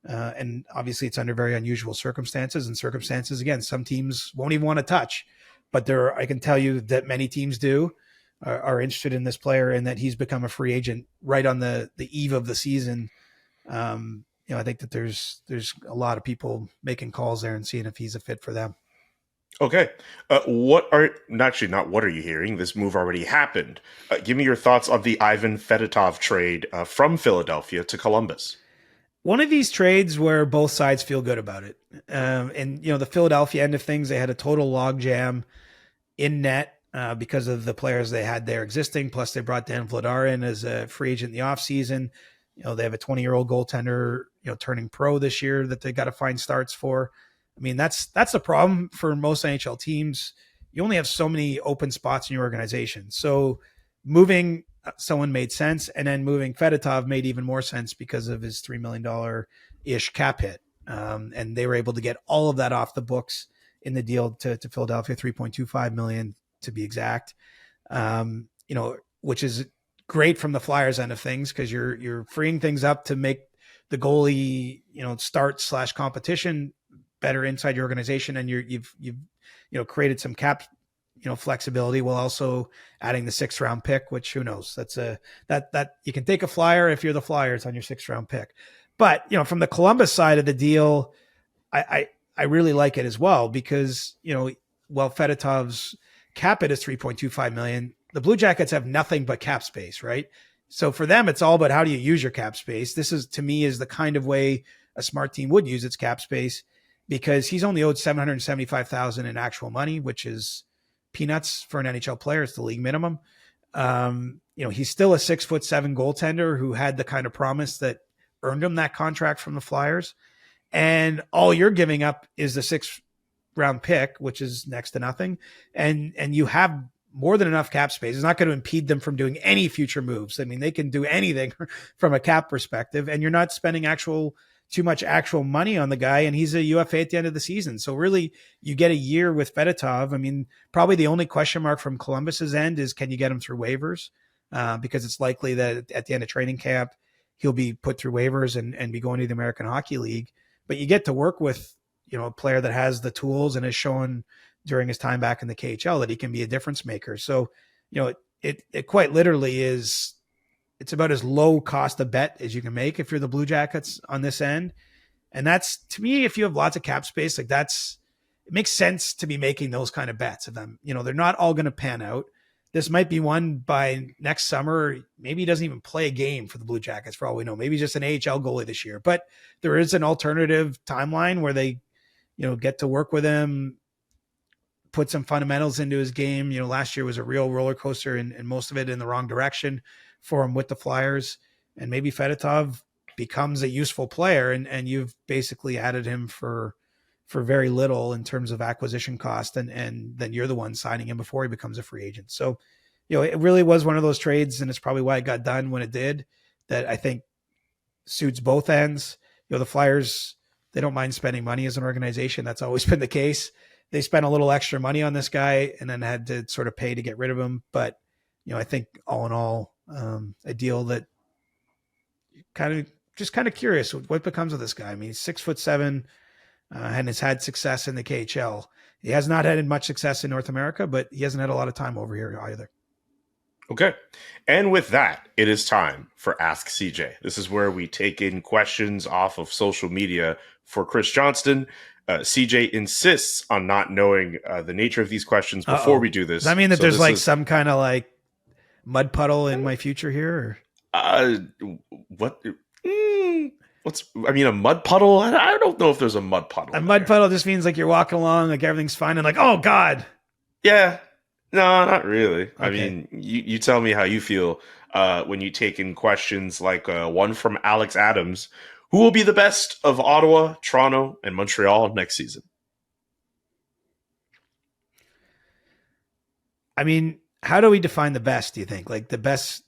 and obviously it's under very unusual circumstances, again, some teams won't even want to touch, but I can tell you that many teams are interested in this player, and that he's become a free agent right on the eve of the season. I think that there's a lot of people making calls there and seeing if he's a fit for them. Okay. Not what are you hearing? This move already happened. Give me your thoughts on the Ivan Fedotov trade from Philadelphia to Columbus. One of these trades where both sides feel good about it. And the Philadelphia end of things, they had a total logjam in net because of the players they had there existing. Plus they brought Dan Vladar in as a free agent in the offseason. They have a 20-year-old goaltender, turning pro this year that they got to find starts for. I mean, that's the problem for most NHL teams. You only have so many open spots in your organization. So moving someone made sense, and then moving Fedotov made even more sense because of his $3 million-ish cap hit. And they were able to get all of that off the books in the deal to Philadelphia, $3.25 million to be exact. Which is great from the Flyers end of things, because you're freeing things up to make the goalie, start/competition better inside your organization, and you've created some cap flexibility, while also adding the 6th round pick, which who knows, that you can take a flyer if you're the Flyers on your 6th round pick. But from the Columbus side of the deal, I really like it as well, because while Fedotov's cap hit is $3.25 million, the Blue Jackets have nothing but cap space, right? So for them, it's all about how do you use your cap space. This is, to me, is the kind of way a smart team would use its cap space, because he's only owed $775,000 in actual money, which is peanuts for an NHL player. It's the league minimum. He's still a 6'7" goaltender who had the kind of promise that earned him that contract from the Flyers. And all you're giving up is the 6th round pick, which is next to nothing. And you have more than enough cap space. It's not going to impede them from doing any future moves. I mean, they can do anything from a cap perspective, and you're not spending too much actual money on the guy, and he's a UFA at the end of the season. So really, you get a year with Fedotov. I mean, probably the only question mark from Columbus's end is, can you get him through waivers? Because it's likely that at the end of training camp, he'll be put through waivers and be going to the American Hockey League. But you get to work with, a player that has the tools and has shown during his time back in the KHL that he can be a difference maker. So, it quite literally is, it's about as low cost a bet as you can make if you're the Blue Jackets on this end. And that's, to me, if you have lots of cap space, it makes sense to be making those kind of bets of them. They're not all going to pan out. This might be one by next summer. Maybe he doesn't even play a game for the Blue Jackets for all we know. Maybe he's just an AHL goalie this year, but there is an alternative timeline where they, get to work with him, put some fundamentals into his game. Last year was a real roller coaster, and most of it in the wrong direction for him with the Flyers. And maybe Fedotov becomes a useful player, and you've basically added him for very little in terms of acquisition cost. And then you're the one signing him before he becomes a free agent. So, it really was one of those trades, and it's probably why it got done when it did, that I think suits both ends. The Flyers, they don't mind spending money as an organization. That's always been the case. They spent a little extra money on this guy and then had to sort of pay to get rid of him. But, I think all in all, a deal that kind of curious what becomes of this guy. I mean, he's 6'7", and has had success in the KHL. He has not had much success in North America, but he hasn't had a lot of time over here either. Okay. And with that, it is time for Ask CJ. This is where we take in questions off of social media for Chris Johnston. CJ insists on not knowing the nature of these questions before we do this. Does that mean that So there's this like is, some kind of like mud puddle in my future here? Or? What? A mud puddle? I don't know if there's a mud puddle. A mud puddle just means like you're walking along, like everything's fine, and like, oh God. Yeah. No, not really. Okay. I mean, you tell me how you feel when you take in questions like one from Alex Adams. Who will be the best of Ottawa, Toronto, and Montreal next season? I mean, how do we define the best, do you think? Like the best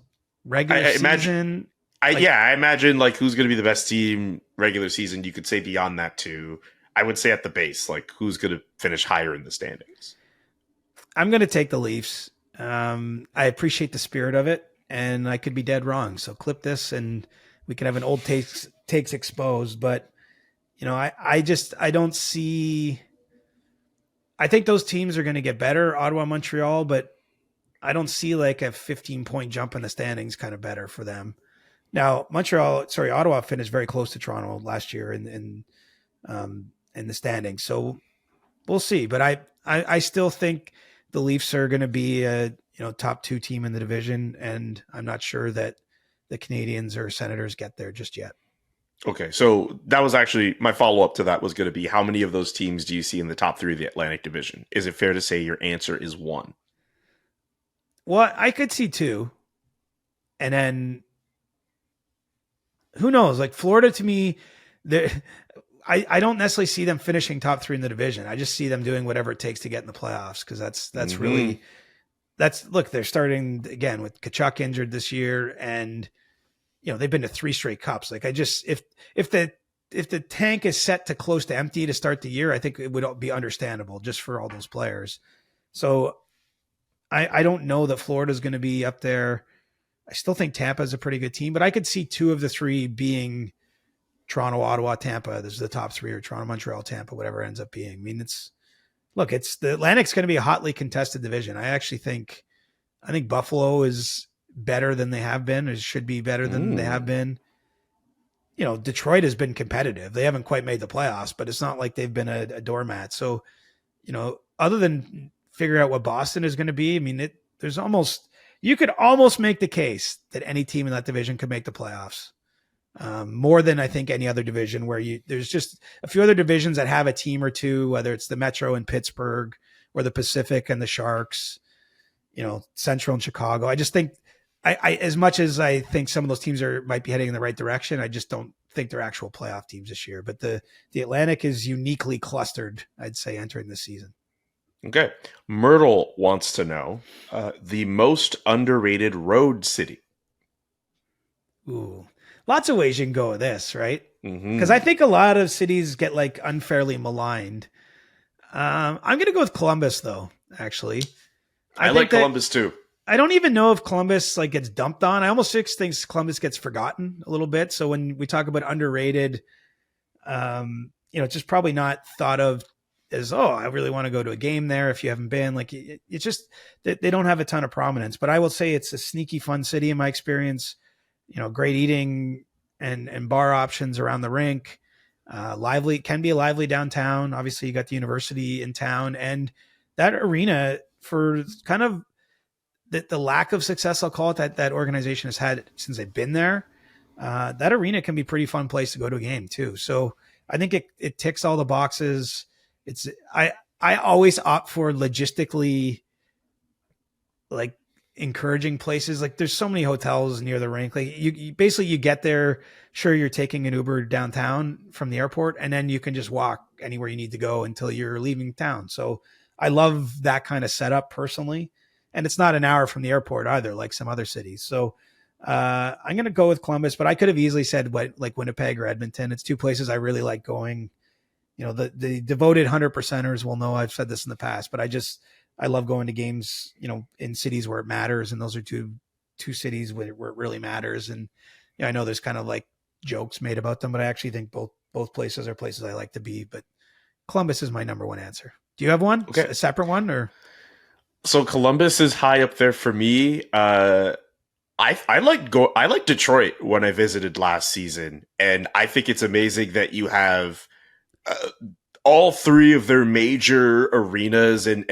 regular season? I imagine like who's going to be the best team regular season. You could say beyond that too. I would say at the base, like who's going to finish higher in the standings. I'm going to take the Leafs. I appreciate the spirit of it, and I could be dead wrong. So clip this, and we can have an old takes exposed. But I don't see. I think those teams are going to get better, Ottawa, Montreal, but I don't see like a 15-point jump in the standings kind of better for them. Now, Ottawa finished very close to Toronto last year in the standings, so we'll see. But I still think the Leafs are going to be a top 2 team in the division, and I'm not sure that the Canadiens or Senators get there just yet. Okay, so that was actually my follow-up to that was going to be how many of those teams do you see in the top 3 of the Atlantic Division? Is it fair to say your answer is 1? Well, I could see 2. And then who knows? Like Florida to me, I don't necessarily see them finishing top 3 in the division. I just see them doing whatever it takes to get in the playoffs because that's really look, they're starting again with Tkachuk injured this year, and they've been to 3 straight cups. Like if the tank is set to close to empty to start the year, I think it would be understandable just for all those players. So I don't know that Florida's going to be up there. I still think Tampa's a pretty good team, but I could see 2 of the 3 being Toronto, Ottawa, Tampa. This is the top 3, or Toronto, Montreal, Tampa, whatever it ends up being. I mean, it's the Atlantic's going to be a hotly contested division. I think Buffalo is better than they have been. It should be better than they have been. Detroit has been competitive. They haven't quite made the playoffs, but it's not like they've been a doormat. So, other than figure out what Boston is going to be, I mean, you could almost make the case that any team in that division could make the playoffs. More than I think any other division where there's just a few other divisions that have a team or two, whether it's the Metro and Pittsburgh or the Pacific and the Sharks, Central and Chicago. I just think I as much as I think some of those teams might be heading in the right direction, I just don't think they're actual playoff teams this year. But the Atlantic is uniquely clustered, I'd say, entering this season. Okay. Myrtle wants to know the most underrated road city. Ooh. Lots of ways you can go with this, right? Because I think a lot of cities get like unfairly maligned. I'm going to go with Columbus, though. Actually, I like Columbus too. I don't even know if Columbus like gets dumped on. I almost think Columbus gets forgotten a little bit. So when we talk about underrated, it's just probably not thought of as, I really want to go to a game there. If you haven't been, like, it's just that they don't have a ton of prominence. But I will say it's a sneaky fun city in my experience. Great eating and bar options around the rink. Lively, can be a lively downtown. Obviously, you got the university in town, and that arena, for kind of the lack of success, I'll call it, that organization has had since they've been there. That arena can be a pretty fun place to go to a game too. So I think it ticks all the boxes. I always opt for logistically, like, encouraging places. Like there's so many hotels near the rink. Like you basically you get there, sure, you're taking an Uber downtown from the airport, and then you can just walk anywhere you need to go until you're leaving town. So I love that kind of setup personally. And it's not an hour from the airport either, like some other cities. So I'm going to go with Columbus, but I could have easily said like Winnipeg or Edmonton. It's 2 places I really like going. The devoted 100%ers will know I've said this in the past, but I love going to games, in cities where it matters. And those are two cities where it really matters. And I know there's kind of like jokes made about them, but I actually think both places are places I like to be. But Columbus is my number 1 answer. Do you have one? Okay. A separate one, or? So Columbus is high up there for me. I like Detroit when I visited last season. And I think it's amazing that you have all three of their major arenas and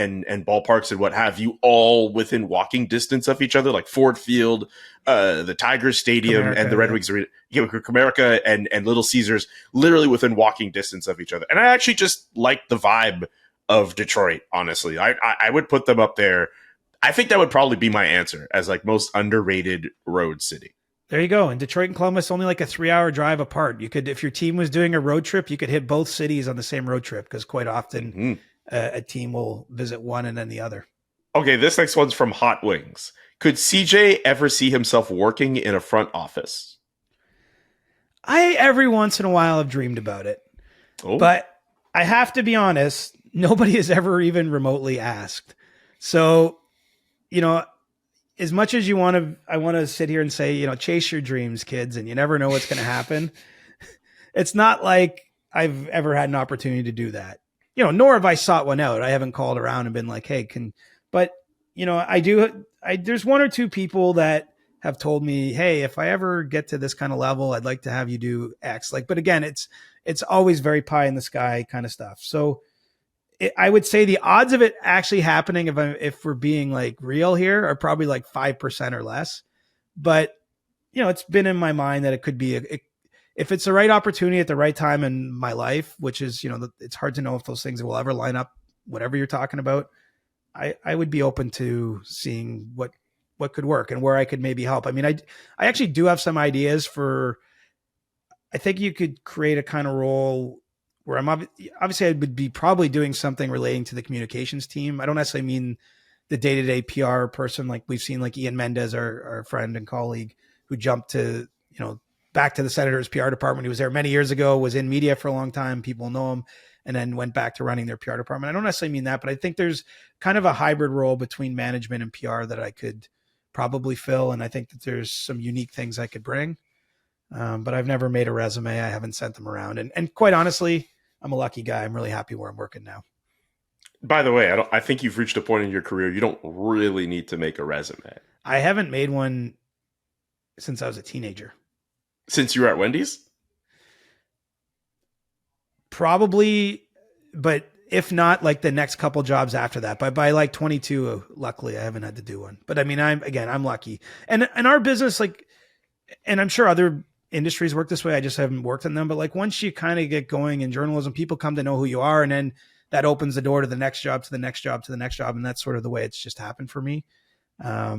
ballparks and what have you, all within walking distance of each other, like Ford Field, the Tigers Stadium, Comerica, and the Red Wings Arena, Comerica and Little Caesars, literally within walking distance of each other. And I actually just like the vibe of Detroit, honestly. I would put them up there. I think that would probably be my answer as like most underrated road city. There you go. And Detroit and Columbus, only like a 3-hour drive apart. You could, if your team was doing a road trip, you could hit both cities on the same road trip, because quite often a team will visit one and then the other. Okay, this next one's from Hot Wings. Could CJ ever see himself working in a front office? I, every once in a while, have dreamed about it. Oh. But I have to be honest, nobody has ever even remotely asked. So, you know, as much as I want to sit here and say, you know, chase your dreams, kids, and you never know what's going to happen. It's not like I've ever had an opportunity to do that, you know, nor have I sought one out. I haven't called around and been like, hey, but you know, there's one or two people that have told me, hey, if I ever get to this kind of level, I'd like to have you do X. Like, but again, it's always very pie in the sky kind of stuff. So I would say the odds of it actually happening, if we're being like real here, are probably like 5% or less. But, you know, it's been in my mind that it could be, if it's the right opportunity at the right time in my life, which is, you know, it's hard to know if those things will ever line up, whatever you're talking about. I would be open to seeing what could work and where I could maybe help. I mean, I actually do have some ideas for, I think you could create a kind of role where I'm obviously I would be probably doing something relating to the communications team. I don't necessarily mean the day-to-day PR person, like we've seen, like Ian Mendez, our friend and colleague, who jumped to, you know, back to the Senators PR department. He was there many years ago, was in media for a long time. People know him, and then went back to running their PR department. I don't necessarily mean that, but I think there's kind of a hybrid role between management and PR that I could probably fill. And I think that there's some unique things I could bring. But I've never made a resume. I haven't sent them around. And quite honestly, I'm a lucky guy. I'm really happy where I'm working now. By the way, I think you've reached a point in your career you don't really need to make a resume. I haven't made one since I was a teenager. Since you were at Wendy's? Probably, but if not, like the next couple jobs after that. But by like 22, luckily, I haven't had to do one. But I mean, I'm lucky. And our business, like, and I'm sure other industries work this way, I just haven't worked in them. But like, once you kind of get going in journalism, people come to know who you are, and then that opens the door to the next job, to the next job, to the next job. And that's sort of the way it's just happened for me. I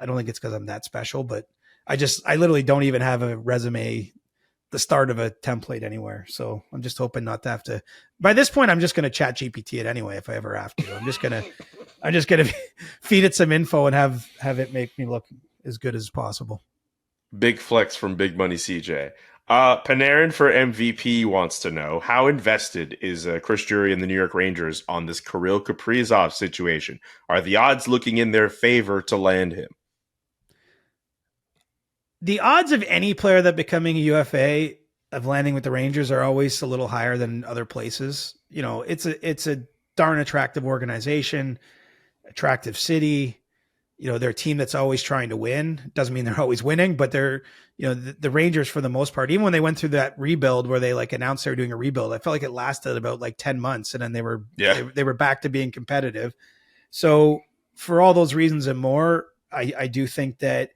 don't think it's because I'm that special, but I literally don't even have a resume, the start of a template anywhere. So I'm just hoping not to have to, by this point, I'm just going to chat GPT it anyway. If I ever have to, I'm just going to feed it some info and have it make me look as good as possible. Big flex from Big Money CJ. Panarin for MVP wants to know, how invested is Chris Drury and the New York Rangers on this Kirill Kaprizov situation? Are the odds looking in their favor to land him? The odds of any player that becoming a UFA of landing with the Rangers are always a little higher than other places. You know, it's a darn attractive organization, attractive city. You know, they're a team that's always trying to win. Doesn't mean they're always winning, but they're, you know, the Rangers for the most part, even when they went through that rebuild where they like announced they were doing a rebuild, I felt like it lasted about like 10 months and then they were back to being competitive. So for all those reasons and more, I do think that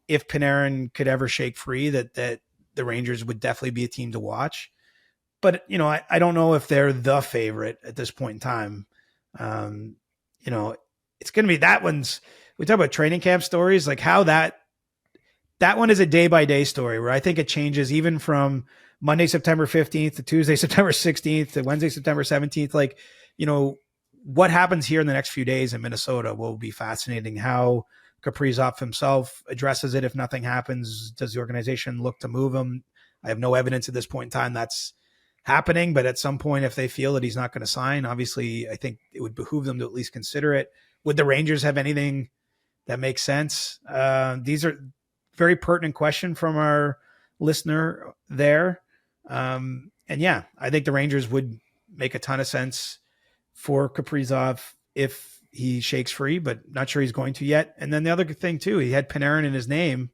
if Panarin could ever shake free, that the Rangers would definitely be a team to watch. But, you know, I don't know if they're the favorite at this point in time. You know, it's going to be that one's, we talk about training camp stories, like how that one is a day by day story where I think it changes even from Monday, September 15th to Tuesday, September 16th to Wednesday, September 17th. Like, you know, what happens here in the next few days in Minnesota will be fascinating. How Kaprizov himself addresses it. If nothing happens, does the organization look to move him? I have no evidence at this point in time that's happening, but at some point, if they feel that he's not going to sign, obviously I think it would behoove them to at least consider it. Would the Rangers have anything that makes sense? These are very pertinent question from our listener there. And yeah, I think the Rangers would make a ton of sense for Kaprizov if he shakes free, but not sure he's going to yet. And then the other thing too, he had Panarin in his name.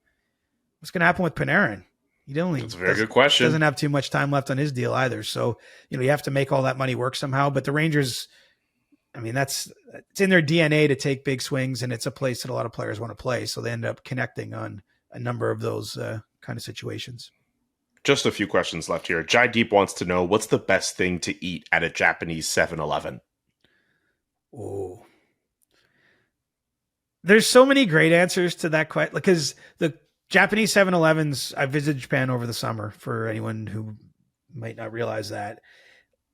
What's going to happen with Panarin? That's a very good question. Doesn't have too much time left on his deal either. So, you have to make all that money work somehow. But the Rangers, I mean, it's in their DNA to take big swings, and it's a place that a lot of players want to play. So they end up connecting on a number of those kind of situations. Just a few questions left here. Jai Deep wants to know, what's the best thing to eat at a Japanese 7-Eleven? Oh, there's so many great answers to that question, because the Japanese 7-Elevens, I visited Japan over the summer, for anyone who might not realize that.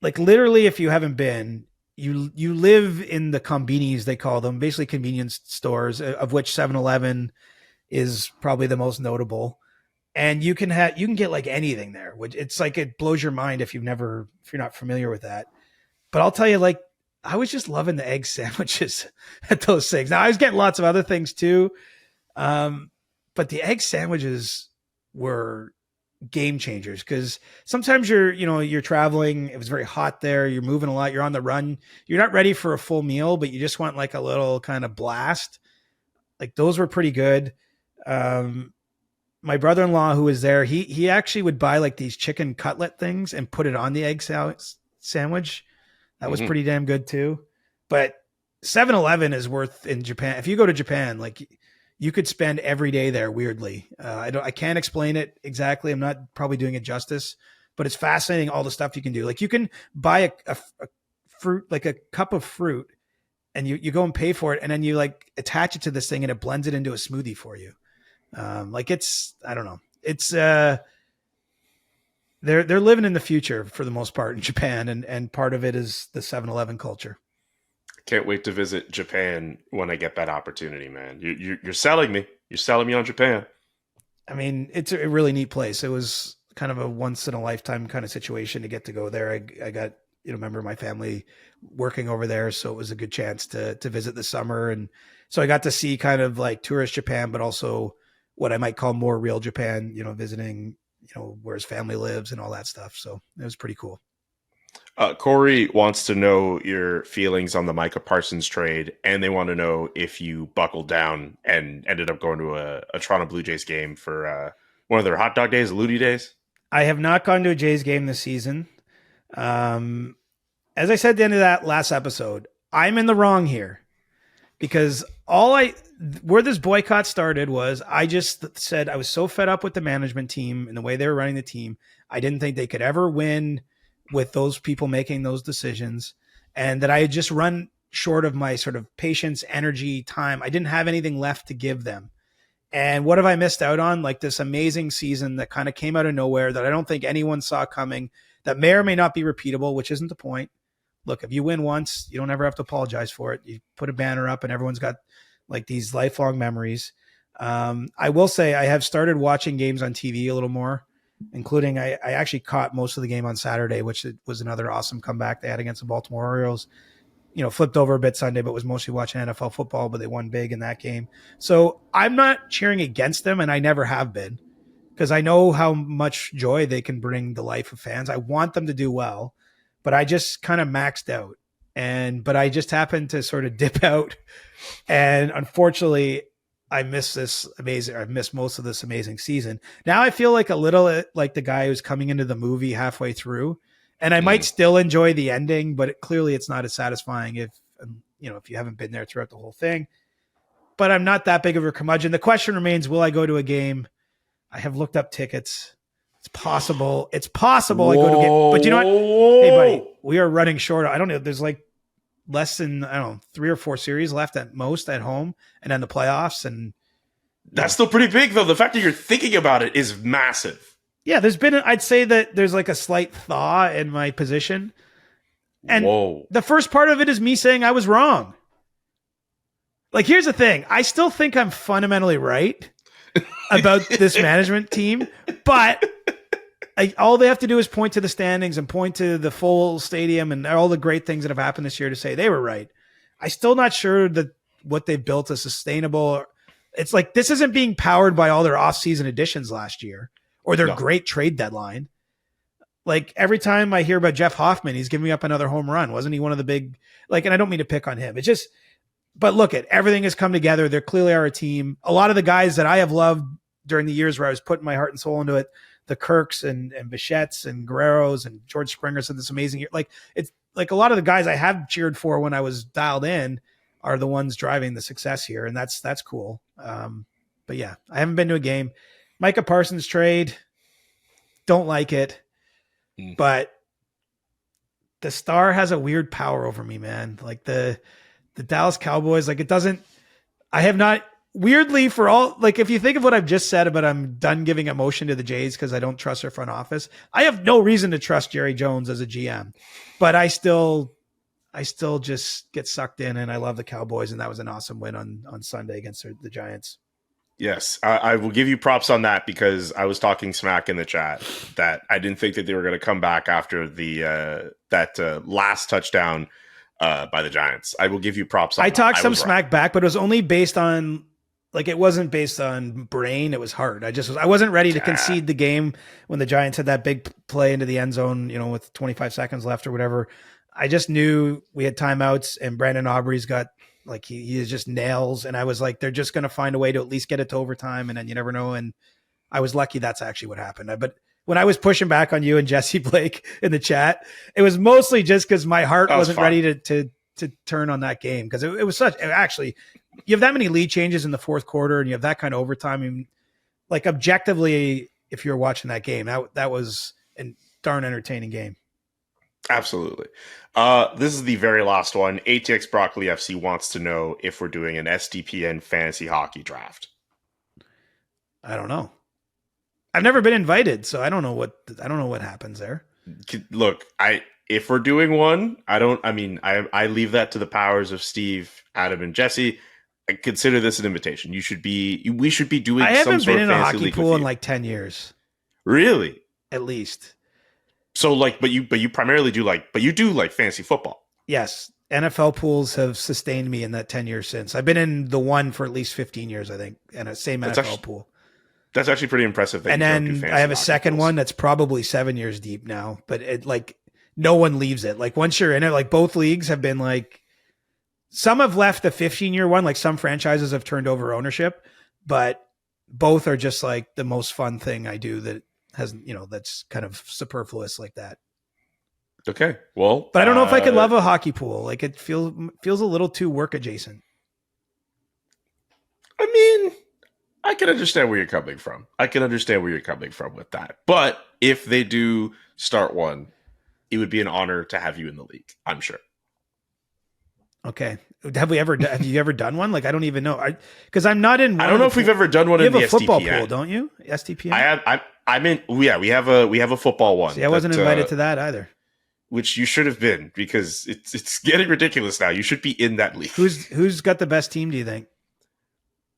Like, literally, if you haven't been, you live in the konbinis, they call them, basically convenience stores, of which 7-Eleven is probably the most notable. And you can get like anything there, which it's like, it blows your mind if you're not familiar with that. But I'll tell you, like, I was just loving the egg sandwiches at those things. Now, I was getting lots of other things too. But the egg sandwiches were game changers, because sometimes you're traveling. It was very hot there. You're moving a lot. You're on the run. You're not ready for a full meal, but you just want like a little kind of blast. Like, those were pretty good. My brother-in-law, who was there, he actually would buy like these chicken cutlet things and put it on the egg sandwich. That was pretty damn good too. But 7-Eleven is worth in Japan. If you go to Japan, like, you could spend every day there. Weirdly, I can't explain it exactly. I'm not probably doing it justice, but it's fascinating, all the stuff you can do. Like, you can buy a fruit, like a cup of fruit, and you go and pay for it, and then you like attach it to this thing, and it blends it into a smoothie for you. Like, I don't know. It's they're living in the future for the most part in Japan, and part of it is the 7-Eleven culture. Can't wait to visit Japan when I get that opportunity, man. You're selling me. You're selling me on Japan. I mean, it's a really neat place. It was kind of a once in a lifetime kind of situation to get to go there. I got, a member of my family working over there, so it was a good chance to visit this summer. And so I got to see kind of like tourist Japan, but also what I might call more real Japan, visiting, where his family lives and all that stuff. So it was pretty cool. Corey wants to know your feelings on the Micah Parsons trade, and they want to know if you buckled down and ended up going to a Toronto Blue Jays game for one of their hot dog days, Ludi days. I have not gone to a Jays game this season. As I said at the end of that last episode, I'm in the wrong here, because where this boycott started was, I just said I was so fed up with the management team and the way they were running the team. I didn't think they could ever win with those people making those decisions, and that I had just run short of my sort of patience, energy, time. I didn't have anything left to give them. And what have I missed out on? Like, this amazing season that kind of came out of nowhere, that I don't think anyone saw coming, that may or may not be repeatable, which isn't the point. Look, if you win once, you don't ever have to apologize for it. You put a banner up and everyone's got like these lifelong memories. I will say I have started watching games on TV a little more, including I actually caught most of the game on Saturday, which was another awesome comeback they had against the Baltimore Orioles. Flipped over a bit Sunday, but was mostly watching NFL football, but they won big in that game. So I'm not cheering against them, and I never have been, because I know how much joy they can bring the life of fans. I want them to do well, but I just kind of maxed out. But I just happened to sort of dip out, and unfortunately I missed most of this amazing season. Now I feel like a little like the guy who's coming into the movie halfway through, and I might still enjoy the ending, but clearly it's not as satisfying if you haven't been there throughout the whole thing. But I'm not that big of a curmudgeon. The question remains, will I go to a game? I have looked up tickets. It's possible. I go to a game, but you know what? Hey buddy, we are running short. I don't know. There's like less than, 3 or 4 series left at most at home, and then the playoffs. And that's still pretty big, though. The fact that you're thinking about it is massive. Yeah, I'd say that there's like a slight thaw in my position. And the first part of it is me saying I was wrong. Like, here's the thing. I still think I'm fundamentally right about this management team, but all they have to do is point to the standings and point to the full stadium and all the great things that have happened this year to say they were right. I'm still not sure that what they've built is sustainable. It's like, this isn't being powered by all their offseason additions last year or their great trade deadline. Like, every time I hear about Jeff Hoffman, he's giving up another home run. Wasn't he one of the big, and I don't mean to pick on him. It's just, but look, everything has come together. They clearly are a team. A lot of the guys that I have loved during the years where I was putting my heart and soul into it, the Kirks and Bichettes and Guerreros and George Springers had this amazing year. Like, it's like a lot of the guys I have cheered for when I was dialed in are the ones driving the success here. And that's cool. But yeah, I haven't been to a game. Micah Parsons trade. Don't like it, but the star has a weird power over me, man. Like the Dallas Cowboys, like it doesn't, I have not weirdly for all, like if you think of what I've just said about I'm done giving emotion to the Jays because I don't trust their front office. I have no reason to trust Jerry Jones as a GM, but I still just get sucked in, and I love the Cowboys, and that was an awesome win on Sunday against the Giants. Yes, I will give you props on that because I was talking smack in the chat that I didn't think that they were going to come back after the that last touchdown by the Giants. I will give you props on that. I talked some smack back, but it was only based on, like, it wasn't based on brain. It was heart. I wasn't ready to concede the game when the Giants had that big play into the end zone, with 25 seconds left or whatever. I just knew we had timeouts, and Brandon Aubrey's got, like, he is just nails. And I was like, they're just going to find a way to at least get it to overtime. And then you never know. And I was lucky that's actually what happened. But when I was pushing back on you and Jesse Blake in the chat, it was mostly just because my heart wasn't ready to turn on that game. Cause it was actually, you have that many lead changes in the fourth quarter and you have that kind of overtime. I mean, like, objectively, if you're watching that game, that was a darn entertaining game. Absolutely. This is the very last one. ATX Broccoli FC wants to know if we're doing an SDPN fantasy hockey draft. I don't know. I've never been invited, so I don't know what happens there. Look, if we're doing one, I leave that to the powers of Steve, Adam, and Jesse. I consider this an invitation. We should be doing. I haven't been in a fantasy hockey pool in like 10 years. Really? At least. So but you primarily do you do fantasy football. Yes. NFL pools have sustained me in that 10 years since. I've been in the one for at least 15 years, I think, and a same NFL pool. That's actually pretty impressive. And then I have a second one that's probably 7 years deep now, but no one leaves it. Like, once you're in it, like, both leagues have been some have left the 15-year one. Like, some franchises have turned over ownership, but both are just like the most fun thing I do that has, that's kind of superfluous like that. Okay. Well, but I don't know if I could love a hockey pool. Like, it feels a little too work adjacent. I mean, I can understand where you're coming from. With that. But if they do start one, it would be an honor to have you in the league, I'm sure. Okay. Have you ever done one? Like, I don't even know. Because I'm not in. I don't know if we've ever done one in the SDPN. You have a football pool, don't you? SDPN? I'm in. Yeah, we have a football one. See, I wasn't invited to that either. Which you should have been, because it's getting ridiculous now. You should be in that league. Who's got the best team, do you think?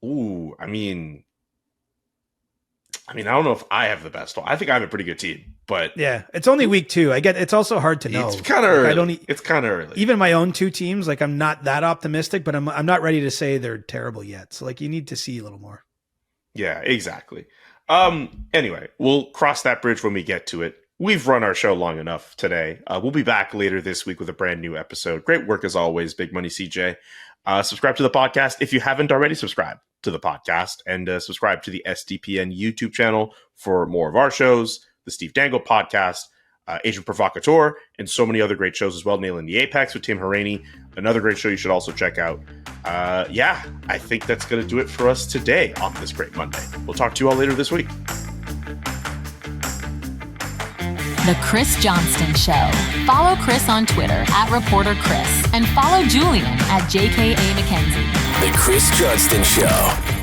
Ooh, I mean, I don't know if I have the best one. I think I have a pretty good team, but yeah, it's only week 2. I get it's also hard to know. It's kind of early. It's kind of early. Even my own 2 teams, like, I'm not that optimistic, but I'm not ready to say they're terrible yet. So, like, you need to see a little more. Yeah, exactly. Anyway, we'll cross that bridge when we get to it. We've run our show long enough today. We'll be back later this week with a brand new episode. Great work as always, Big Money CJ. Subscribe to the podcast if you haven't already subscribed to the podcast, and subscribe to the SDPN YouTube channel for more of our shows, the Steve Dangle podcast, Agent Provocateur, and so many other great shows as well. Nailing the Apex with Tim Haraney, another great show you should also check out. I think that's going to do it for us today on this great Monday. We'll talk to you all later this week. The Chris Johnston Show. Follow Chris on Twitter @ReporterChris and follow Julian @JKA McKenzie. The Chris Johnston Show.